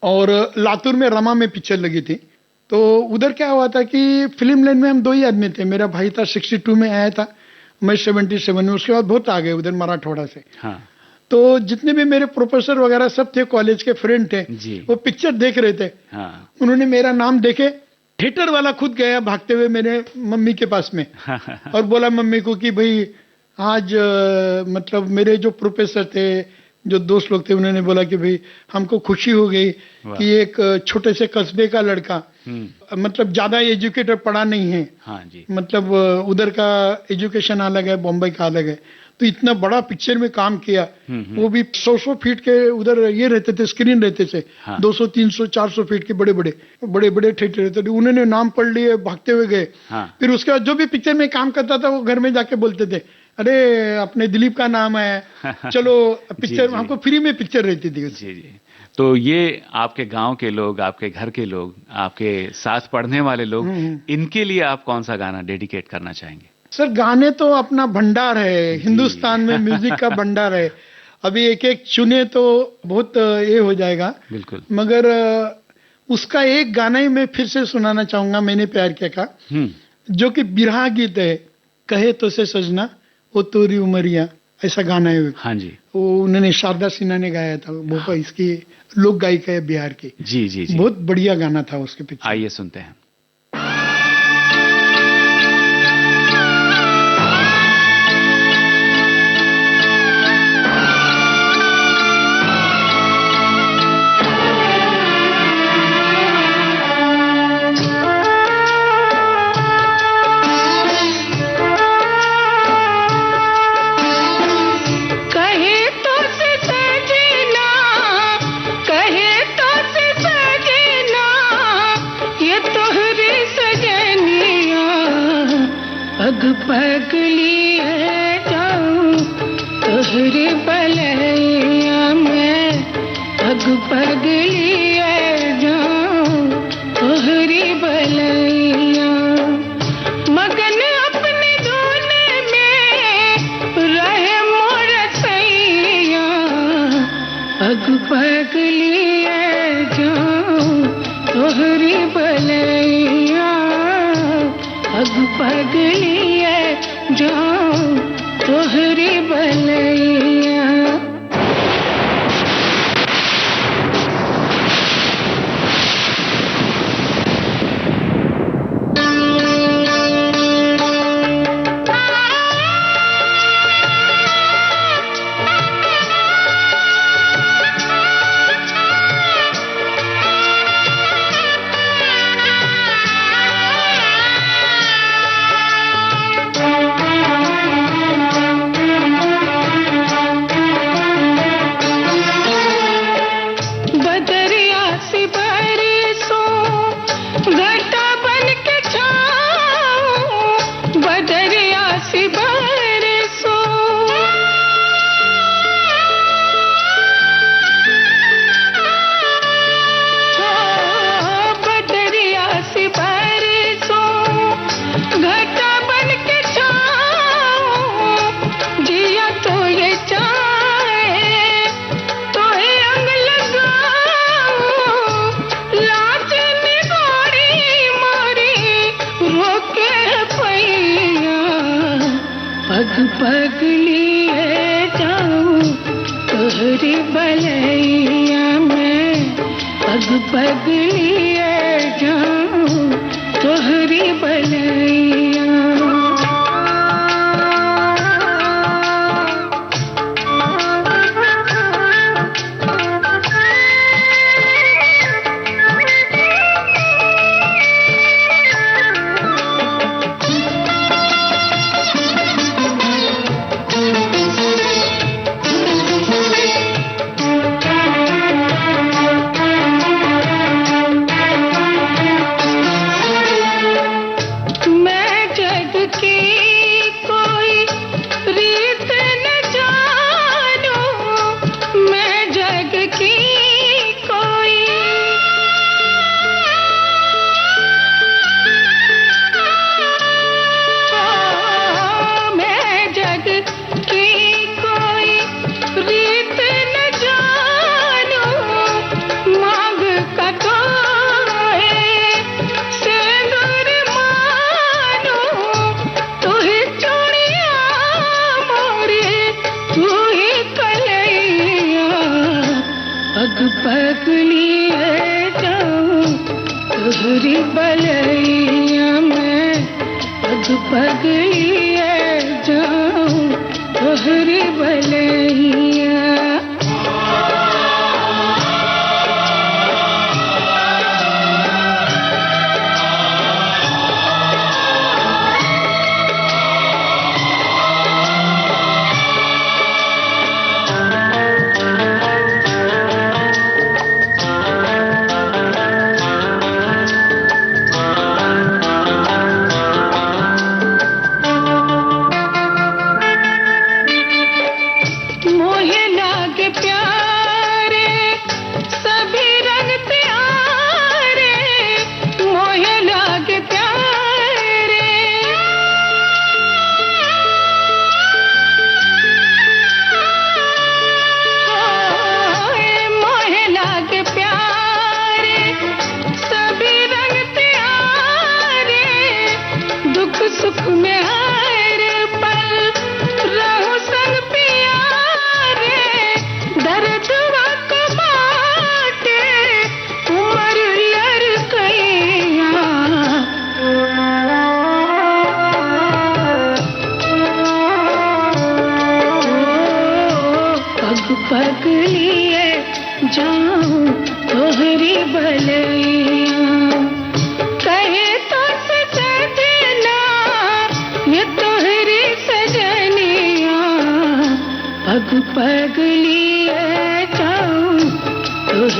और लातूर में रमा में पिक्चर लगी थी। तो उधर क्या हुआ था कि फिल्म लाइन में हम 2 ही आदमी थे। मेरा भाई था 62 में आया था, मैं 77 में, उसके बाद बहुत आ गए उधर मराठवाड़ा से। हाँ। तो जितने भी मेरे प्रोफेसर वगैरह सब थे, कॉलेज के फ्रेंड थे, वो पिक्चर देख रहे थे। हाँ। उन्होंने मेरा नाम देखे, थिएटर वाला खुद गया भागते हुए मेरे मम्मी के पास में और बोला मम्मी को कि भाई आज मतलब मेरे जो प्रोफेसर थे, जो दोस्त लोग थे, उन्होंने बोला कि भाई हमको खुशी हो गई कि एक छोटे से कस्बे का लड़का, मतलब ज्यादा एजुकेटेड पढ़ा नहीं है। हाँ जी। मतलब उधर का एजुकेशन अलग है, बॉम्बे का अलग है, तो इतना बड़ा पिक्चर में काम किया। वो भी 100 फीट के उधर ये रहते थे, स्क्रीन रहते थे। हाँ। 200 300 400 फीट के बड़े बड़े थिएटर रहते थे। उन्होंने नाम पढ़ लिए, भागते हुए गए। हाँ। फिर उसके बाद जो भी पिक्चर में काम करता था वो घर में जाके बोलते थे अरे अपने दिलीप का नाम है, चलो पिक्चर। जी, हमको फ्री में पिक्चर रहती थी। जी जी। तो ये आपके गांव के लोग, आपके घर के लोग, आपके साथ पढ़ने वाले लोग, इनके लिए आप कौन सा गाना डेडिकेट करना चाहेंगे? सर गाने तो अपना भंडार है, हिंदुस्तान में म्यूजिक का भंडार है। अभी एक एक चुने तो बहुत ये हो जाएगा बिल्कुल, मगर उसका एक गाना ही मैं फिर से सुनाना चाहूंगा, मैंने प्यार किया का, जो कि बिरहा गीत है, कहे तो से सजना वो तोरी उमरिया, ऐसा गाना है। हाँ जी। वो उन्होंने शारदा सिन्हा ने गाया था, भोपाल इसकी लोक गायिका है बिहार की। जी जी जी, बहुत बढ़िया गाना था उसके पीछे। आइए सुनते हैं। पगली है जाऊं तोहरे बलैया में, पग पगली है जाऊं तोहरे बलैया। मगन अपने धुन में रहे मोर सैया, पग पगली है जाऊं तोहरे बलैया, पग पगली है जाऊं तोहरे बलैया। पगली है जाऊं तोहरे बलैया में, पग पगली है जाऊं तोहरे बलैया। पगली है जाऊं तोहरे बलैया में, पग पगली है जाऊं तोहरे बलैया। मोहे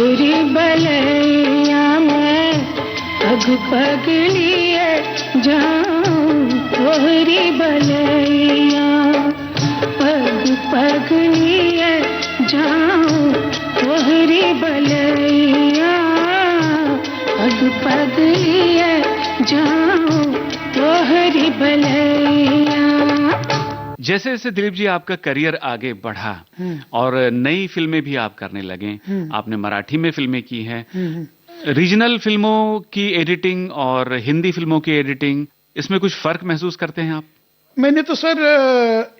तोहरी बलैया मैं पग पग लिए जाऊं, तोहरी बलैया पग पग लिए जाऊं, तोहरी बलैया पग पग लिए जाऊं, तोहरी बलैया। जैसे जैसे दिलीप जी आपका करियर आगे बढ़ा और नई फिल्में भी आप करने लगे, आपने मराठी में फिल्में की हैं, रीजनल फिल्मों की एडिटिंग और हिंदी फिल्मों की एडिटिंग, इसमें कुछ फर्क महसूस करते हैं आप? मैंने तो सर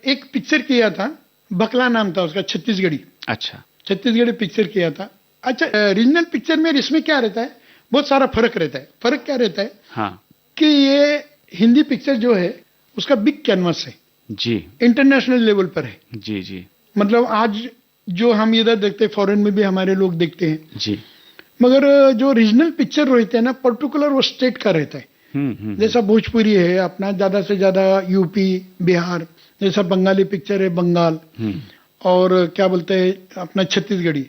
एक पिक्चर किया था, बकला नाम था उसका, छत्तीसगढ़ी। अच्छा, छत्तीसगढ़ी पिक्चर किया था। अच्छा, रीजनल पिक्चर में इसमें क्या रहता है, बहुत सारा फर्क रहता है। फर्क क्या रहता है हाँ कि ये हिंदी पिक्चर जो है उसका बिग कैनवास है जी, इंटरनेशनल लेवल पर है। जी जी मतलब आज जो हम इधर देखते हैं, फॉरेन में भी हमारे लोग देखते हैं, जी, मगर जो रीजनल पिक्चर रहते हैं ना, पर्टिकुलर वो स्टेट का रहता है। जैसा भोजपुरी है अपना, ज्यादा से ज्यादा यूपी बिहार, जैसा बंगाली पिक्चर है बंगाल, और क्या बोलते हैं अपना छत्तीसगढ़ी।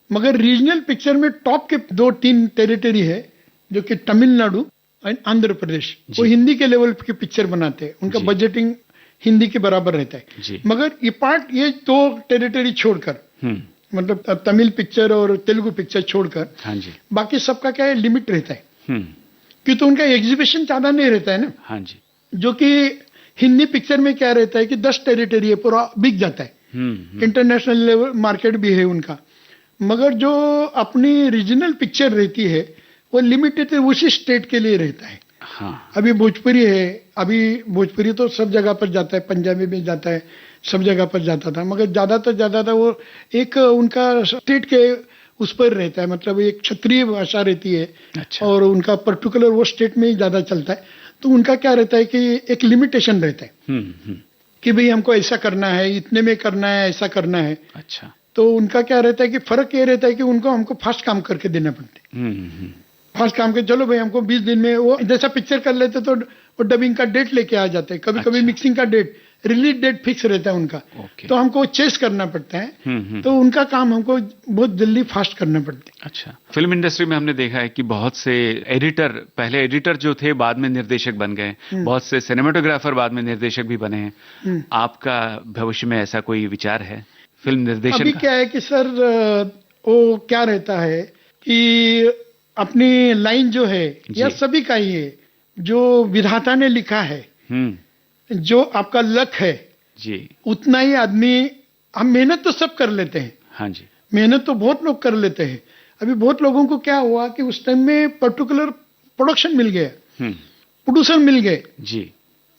मगर रीजनल पिक्चर में टॉप के 2-3 टेरिटरी है, जो कि तमिलनाडु और आंध्र प्रदेश, वो हिंदी के लेवल की पिक्चर बनाते हैं। उनका बजटिंग हिंदी के बराबर रहता है। मगर ये पार्ट, ये 2 टेरिटरी छोड़कर, मतलब तमिल पिक्चर और तेलुगु पिक्चर छोड़कर, हाँ जी, बाकी सबका क्या है, लिमिट रहता है। क्योंकि तो उनका एग्जीबिशन ज्यादा नहीं रहता है ना। हाँ जी, जो कि हिंदी पिक्चर में क्या रहता है कि 10 टेरिटरी है, पूरा बिक जाता है। इंटरनेशनल लेवल मार्केट भी है उनका। मगर जो अपनी रीजनल पिक्चर रहती है वो लिमिटेड उसी स्टेट के लिए रहता है। हाँ, अभी भोजपुरी है, अभी भोजपुरी तो सब जगह पर जाता है, पंजाबी में जाता है, सब जगह पर जाता था। मगर ज्यादा वो एक उनका स्टेट के उस पर रहता है, मतलब एक क्षत्रिय भाषा रहती है। अच्छा, और उनका पर्टिकुलर वो स्टेट में ही ज्यादा चलता है। तो उनका क्या रहता है कि एक लिमिटेशन रहता है कि भाई हमको ऐसा करना है, इतने में करना है, ऐसा करना है। अच्छा, तो उनका क्या रहता है कि फर्क ये रहता है कि उनको हमको फास्ट काम करके देना पड़ता है। फास्ट काम के, चलो भाई हमको 20 दिन में वो जैसा पिक्चर कर लेते तो वो डबिंग का डेट लेके आ जाते हैं, कभी कभी मिक्सिंग का डेट, रिलीज डेट फिक्स रहता है उनका। तो हमको चेस करना पड़ता है। तो उनका काम हमको बहुत जल्दी फास्ट करना पड़ता है। अच्छा, फिल्म इंडस्ट्री में हमने देखा है कि बहुत से एडिटर, पहले एडिटर जो थे बाद में निर्देशक बन गए, बहुत से सिनेमेटोग्राफर बाद में निर्देशक भी बने हैं। आपका भविष्य में ऐसा कोई विचार है फिल्म निर्देशन अभी का? क्या है कि सर वो क्या रहता है कि अपनी लाइन जो है या सभी का ही है, जो विधाता ने लिखा है, जो आपका लक है जी, उतना ही आदमी, हम मेहनत तो सब कर लेते हैं। हाँ जी, मेहनत तो बहुत लोग कर लेते हैं। अभी बहुत लोगों को क्या हुआ कि उस टाइम में पर्टिकुलर प्रोडक्शन मिल गया, प्रोड्यूसर मिल गए जी।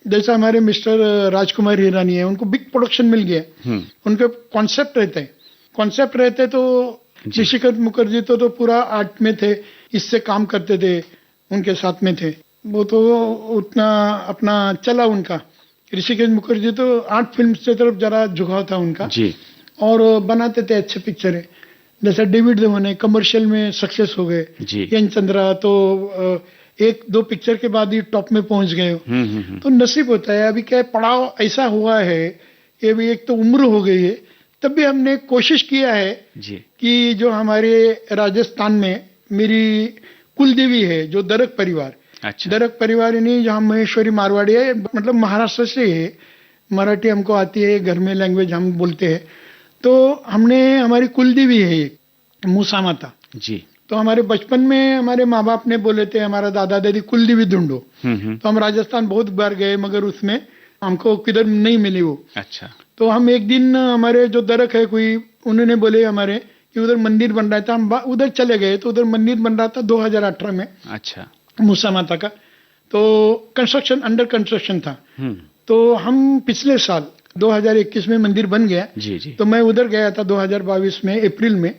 जैसा हमारे मिस्टर राजकुमार हिरानी है, उनको बिग प्रोडक्शन मिल गया। उनके कॉन्सेप्ट रहते तो ऋषिकांत मुखर्जी तो पूरा आर्ट में थे, इससे काम करते थे, उनके साथ में थे। वो तो उतना अपना चला उनका। ऋषिकांत मुखर्जी तो आर्ट फिल्म से तरफ जरा झुकाव था उनका जी, और बनाते थे अच्छे पिक्चर है। जैसा डेविड देवन है, कमर्शियल में सक्सेस हो गए। यन चंद्रा तो 1-2 पिक्चर के बाद ही टॉप में पहुंच गए। तो नसीब होता है। अभी क्या पड़ाव ऐसा हुआ है, ये भी एक तो उम्र हो गई है, तब भी हमने कोशिश किया है जी कि जो हमारे राजस्थान में मेरी कुलदेवी है, जो दरक परिवार, अच्छा। दरक परिवार यानी जहाँ महेश्वरी मारवाड़ी है, मतलब महाराष्ट्र से है। मराठी हमको आती है, घर में लैंग्वेज हम बोलते हैं। तो हमने, हमारी कुलदेवी है मूसा माता जी। तो हमारे बचपन में हमारे माँ बाप ने बोले थे, हमारा दादा दादी कुलदेवी ढूंढो। तो हम राजस्थान बहुत बार गए, मगर उसमें हमको किधर नहीं मिली वो। अच्छा। तो हम एक दिन, हमारे जो दरक है कोई, उन्होंने बोले हमारे कि उधर मंदिर बन रहा था, हम उधर चले गए। तो उधर मंदिर बन रहा था 2018 में। अच्छा। मूसा माता का तो कंस्ट्रक्शन, अंडर कंस्ट्रक्शन था। तो हम पिछले साल 2021 में मंदिर बन गया जी जी। तो मैं उधर गया था 2022 में अप्रैल में।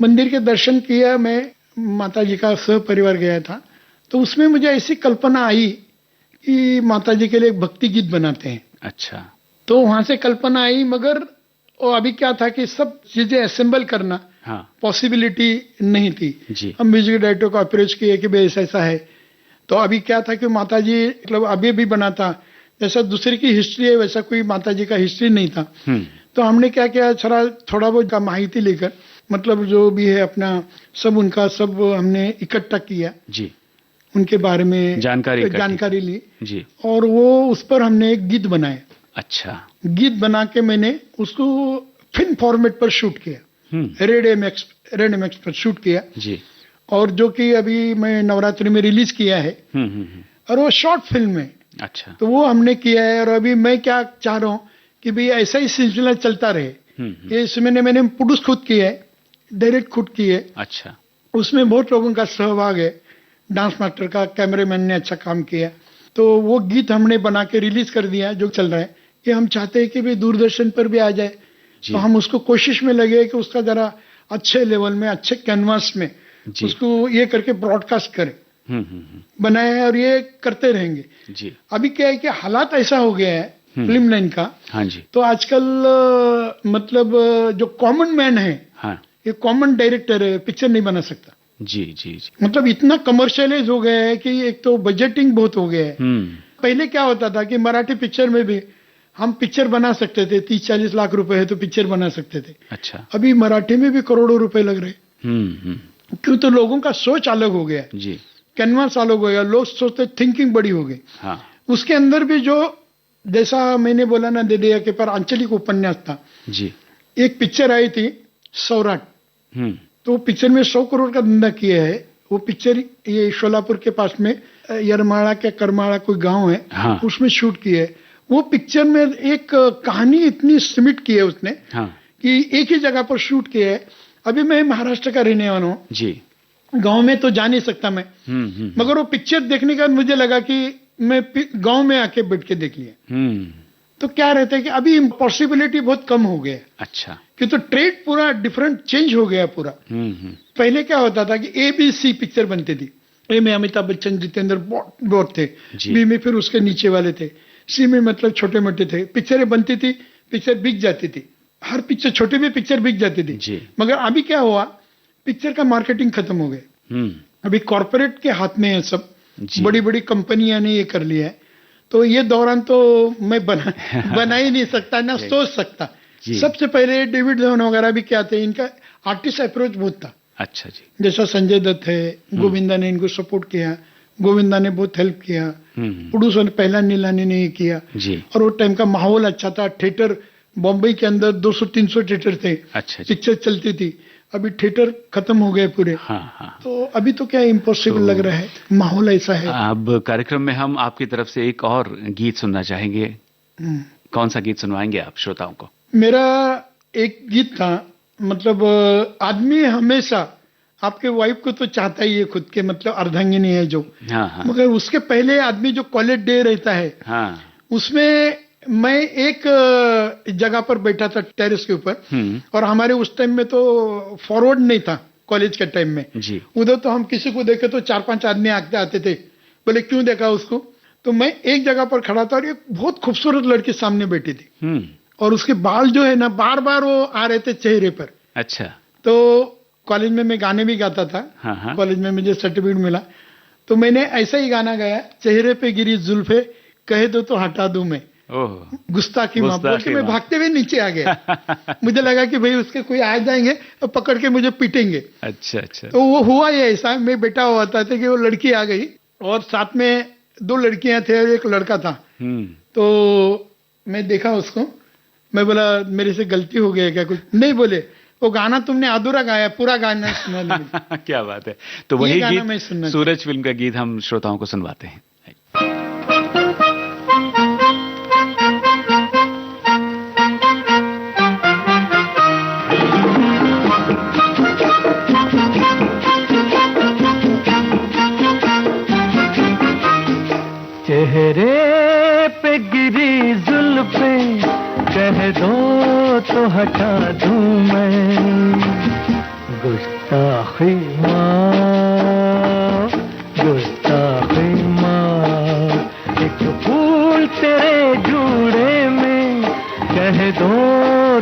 मंदिर के दर्शन किया, मैं माता जी का सह परिवार गया था। तो उसमें मुझे ऐसी कल्पना आई कि माता जी के लिए एक भक्ति गीत बनाते हैं। अच्छा। तो वहां से कल्पना आई, मगर वो अभी क्या था कि सब चीजें असेंबल करना पॉसिबिलिटी नहीं थी जी। हम म्यूजिक डायरेक्टर को अप्रोच किए कि भाई ऐसा ऐसा है। तो अभी क्या था कि माता जी, मतलब अभी भी बनाता, जैसा दूसरे की हिस्ट्री है वैसा कोई माता जी का हिस्ट्री नहीं था। तो हमने क्या किया, थोड़ा बहुत माहिती लेकर मतलब जो भी है अपना सब उनका सब हमने इकट्ठा किया, जी, उनके बारे में जानकारी ली जी, और वो उस पर हमने एक गीत बनाया। अच्छा, गीत बना के मैंने उसको फिल्म फॉर्मेट पर शूट किया, रेड एमएक्स पर शूट किया जी, और जो कि अभी मैं नवरात्रि में रिलीज किया है। और वो शॉर्ट फिल्म है। अच्छा, तो वो हमने किया है और अभी मैं क्या चाह रहा हूँ कि भाई ऐसा ही सिलसिला चलता रहे। ये इसमें मैंने प्रोड्यूस खुद की है, डायरेक्ट खुद की है। अच्छा, उसमें बहुत लोगों का सहभाग है, डांस मास्टर का, कैमरेमैन ने अच्छा काम किया। तो वो गीत हमने बना के रिलीज कर दिया जो चल रहा है। कि हम चाहते हैं कि भाई दूरदर्शन पर भी आ जाए, तो हम उसको कोशिश में लगे कि उसका जरा अच्छे लेवल में, अच्छे कैनवास में उसको ये करके ब्रॉडकास्ट करें। बनाया है और ये करते रहेंगे जी। अभी क्या है कि हालात ऐसा हो गया है फिल्म लाइन का। हाँ जी। तो आजकल मतलब जो कॉमन मैन है, हाँ, ये कॉमन डायरेक्टर है, पिक्चर नहीं बना सकता। जी जी जी। मतलब इतना कमर्शियलाइज हो गया है कि एक तो बजटिंग बहुत हो गया है। पहले क्या होता था कि मराठी पिक्चर में भी हम पिक्चर बना सकते थे, 30-40 लाख रुपए है तो पिक्चर बना सकते थे। अच्छा। अभी मराठी में भी करोड़ों रुपए लग रहे। क्यों? तो लोगों का सोच अलग हो गया जी, कैनवास अलग हो गया, लोग सोचते थिंकिंग बड़ी हो गई। हाँ। उसके अंदर भी जो जैसा मैंने बोला ना, दे के पर आंचलिक उपन्यास था जी। एक पिक्चर आई थी सौराट, तो पिक्चर में 100 करोड़ का धंधा किया है। वो पिक्चर ये शोलापुर के पास में यरमाड़ा के करमाड़ा कोई गांव है, हाँ। उसमें शूट किया है। वो पिक्चर में एक कहानी इतनी सिमिट की है उसने, हाँ। कि एक ही जगह पर शूट किया है। अभी मैं महाराष्ट्र का रहने वाला हूँ जी। गांव में तो जा नहीं सकता मैं, मगर वो पिक्चर देखने का मुझे लगा कि मैं गांव में आके बैठ के देख लिया। तो क्या रहता है कि अभी पॉसिबिलिटी बहुत कम हो गया। अच्छा। कि तो ट्रेड पूरा डिफरेंट चेंज हो गया पूरा। पहले क्या होता था कि ABC पिक्चर बनती थी। ए में अमिताभ बच्चन, जितेंद्र बहुत थे, बी में फिर उसके नीचे वाले थे, सी में मतलब छोटे मोटे थे। पिक्चरें बनती थी, पिक्चर बिक जाती थी, हर पिक्चर छोटी भी पिक्चर बिक जाती थी। मगर अभी क्या हुआ, पिक्चर का मार्केटिंग खत्म हो गया। अभी कॉर्पोरेट के हाथ में है सब, बड़ी बड़ी कंपनियां ने ये कर लिया है। तो ये दौरान तो मैं बना ही नहीं सकता ना सोच सकता। सबसे पहले डेविड धवन वगैरह भी क्या थे, इनका आर्टिस्ट अप्रोच बहुत था। अच्छा जी। जैसा संजय दत्त है, गोविंदा ने इनको सपोर्ट किया, गोविंदा ने बहुत हेल्प किया, प्रोड्यूसर पहला नीलानी ने किया जी। और वो टाइम का माहौल अच्छा था। थिएटर बॉम्बे के अंदर 200-300 थिएटर थे। अच्छा। पिक्चर चलती थी। अभी थिएटर खत्म हो गए पूरे। हाँ। तो अभी तो क्या इम्पॉसिबल लग रहा है, माहौल ऐसा है। अब कार्यक्रम में हम आपकी तरफ से एक और गीत सुनना चाहेंगे। कौन सा गीत सुनवाएंगे आप श्रोताओं को? मेरा एक गीत था, मतलब आदमी हमेशा आपके वाइफ को तो चाहता ही है खुद के, मतलब अर्धांगिनी है जो। हाँ। मगर उसके पहले आदमी जो कॉलेज डे रहता है, हाँ। उसमें मैं एक जगह पर बैठा था टेरेस के ऊपर, और हमारे उस टाइम में तो फॉरवर्ड नहीं था कॉलेज के टाइम में जी। उधर तो हम किसी को देखे तो 4-5 आदमी आते थे, बोले क्यों देखा उसको। तो मैं एक जगह पर खड़ा था और एक बहुत खूबसूरत लड़की सामने बैठी थी, और उसके बाल जो है ना बार बार वो आ रहे थे चेहरे पर। अच्छा। तो कॉलेज में मैं गाने भी गाता था। हाँ। कॉलेज में मुझे सर्टिफिकेट मिला, तो मैंने ऐसा ही गाना गाया, चेहरे पे गिरी जुल्फे कहे दो तो हटा दूं मैं, गुस्ताखी माफ बोल के मैं भागते हुए नीचे आ गया। मुझे लगा कि भाई उसके कोई आ जाएंगे तो पकड़ के मुझे पीटेंगे। अच्छा। तो वो हुआ ही ऐसा, मैं बैठा हुआ था कि वो लड़की आ गई और साथ में 2 लड़कियां थे और एक लड़का था। तो मैं देखा उसको, मैं बोला मेरे से गलती हो गई क्या? कुछ नहीं बोले, वो गाना तुमने अधूरा गाया, पूरा गाना सुना। क्या बात है। तो वही गीत, सूरज फिल्म का गीत हम श्रोताओं को सुनवाते हैं। चेहरे पे गिरी जुल्फे कह दो तो हटा दूं मैं, गुस्ताखी माँ, गुस्ताखी माँ। एक फूल तेरे जूड़े में कह दो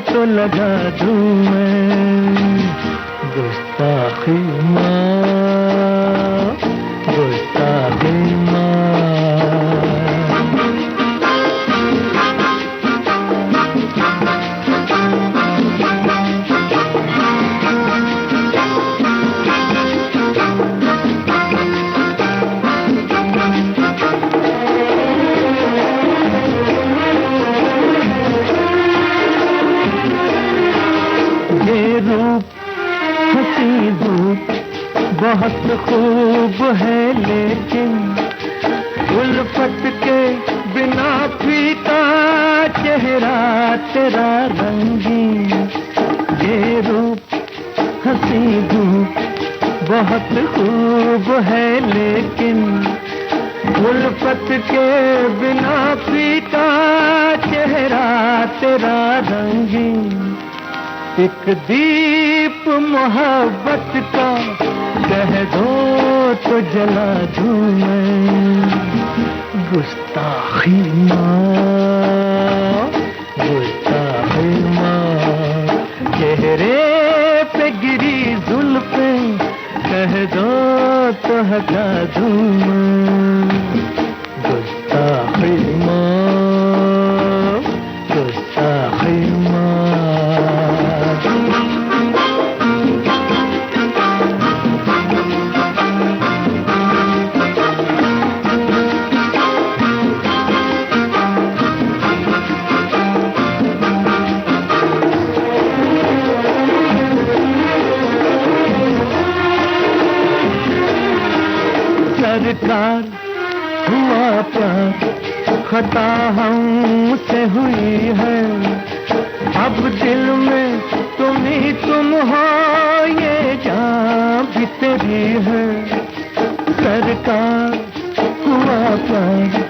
तो लगा दूं मैं, गुस्ताखी माँ, गुस्ताखी माँ। रूप हंसी धूप बहुत खूब है, लेकिन उल्फत के बिना फीका चेहरा तेरा रंगीन। ये रूप हंसी धूप बहुत खूब है, लेकिन उल्फत के बिना फीका चेहरा तेरा रंगीन। एक दीप मोहब्बत का कह दो तो जला दूं मैं। गुस्ताखी माँ, गुस्ताखी माँ, चेहरे पे गिरी जुल्फें कह दो तो हटा दूं मैं। गुस्ताखी माँ, गुस्ताखी माँ। सरकार हुआ प्यार, खता हमसे हुई है, अब दिल में तुम ही तुम हो, ये जान भी तेरी है। सरकार हुआ प्यार,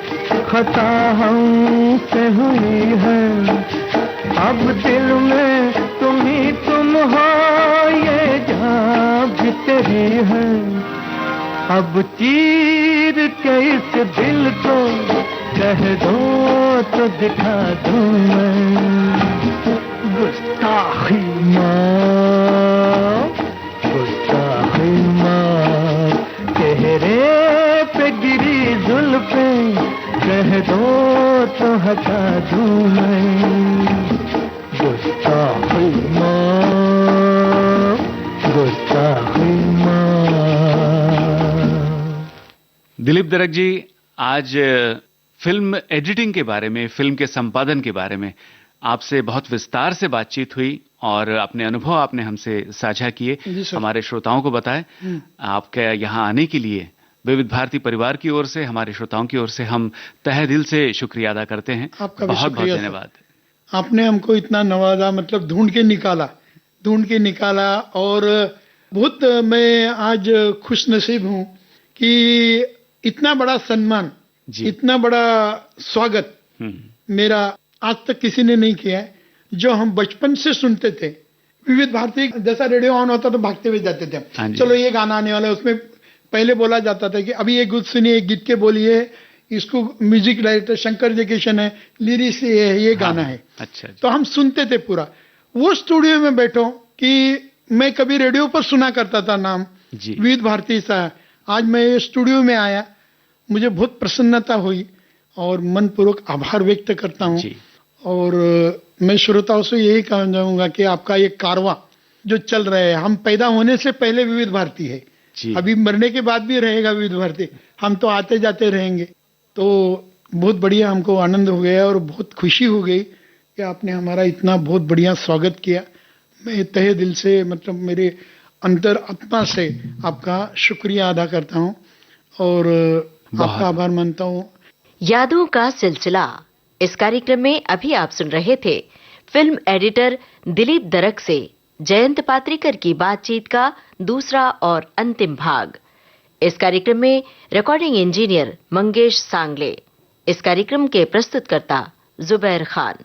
खता हमसे हुई है, अब दिल में तुम ही तुम हो, ये जान भी तेरी है। अब चीर के इस दिल को कह दो तो दिखा दूं मैं। गुस्ताखी माँ, गुस्ताखी माँ, चेहरे पे गिरी जुल्फें कह दो तो हटा दूं मैं। गुस्ताखी माँ, गुस्ताखी माँ। दिलीप दरक जी, आज फिल्म एडिटिंग के बारे में, फिल्म के संपादन के बारे में आपसे बहुत विस्तार से बातचीत हुई और अपने अनुभव आपने हमसे साझा किए, हमारे श्रोताओं को बताए। आपके यहाँ आने के लिए विविध भारती परिवार की ओर से, हमारे श्रोताओं की ओर से हम तहे दिल से शुक्रिया अदा करते हैं। आपका बहुत बहुत धन्यवाद। आपने हमको इतना नवाजा, मतलब ढूंढ के निकाला और बहुत मैं आज खुश नसीब हूँ कि इतना बड़ा सम्मान, इतना बड़ा स्वागत मेरा आज तक किसी ने नहीं किया है। जो हम बचपन से सुनते थे, विविध भारती जैसा रेडियो ऑन होता तो भागते हुए जाते थे, चलो ये गाना आने वाला है। उसमें पहले बोला जाता था कि अभी ये गीत सुनिए, एक गीत के बोलिए, इसको म्यूजिक डायरेक्टर शंकर जयकिशन है, लिरिक्स ये है, ये गाना है। अच्छा। तो हम सुनते थे पूरा। वो स्टूडियो में बैठो कि मैं कभी रेडियो पर सुना करता था नाम विविध भारती सा, आज मैं ये स्टूडियो में आया, मुझे बहुत प्रसन्नता हुई और मनपूर्वक आभार व्यक्त करता हूँ। और मैं श्रोताओं से यही कहना चाहूंगा कि आपका ये कारवां जो चल रहा है, हम पैदा होने से पहले विविध भारती है, अभी मरने के बाद भी रहेगा विविध भारती, हम तो आते जाते रहेंगे। तो बहुत बढ़िया, हमको आनंद हो गया और बहुत खुशी हो गई कि आपने हमारा इतना बहुत बढ़िया स्वागत किया। मैं तहे दिल से, मतलब मेरे अंतर आत्मा से आपका शुक्रिया अदा करता हूँ और आपका आभार मानता हूँ। यादों का सिलसिला, इस कार्यक्रम में अभी आप सुन रहे थे फिल्म एडिटर दिलीप दरक से जयंत पात्रिकर की बातचीत का दूसरा और अंतिम भाग। इस कार्यक्रम में रिकॉर्डिंग इंजीनियर मंगेश सांगले, इस कार्यक्रम के प्रस्तुतकर्ता जुबैर खान।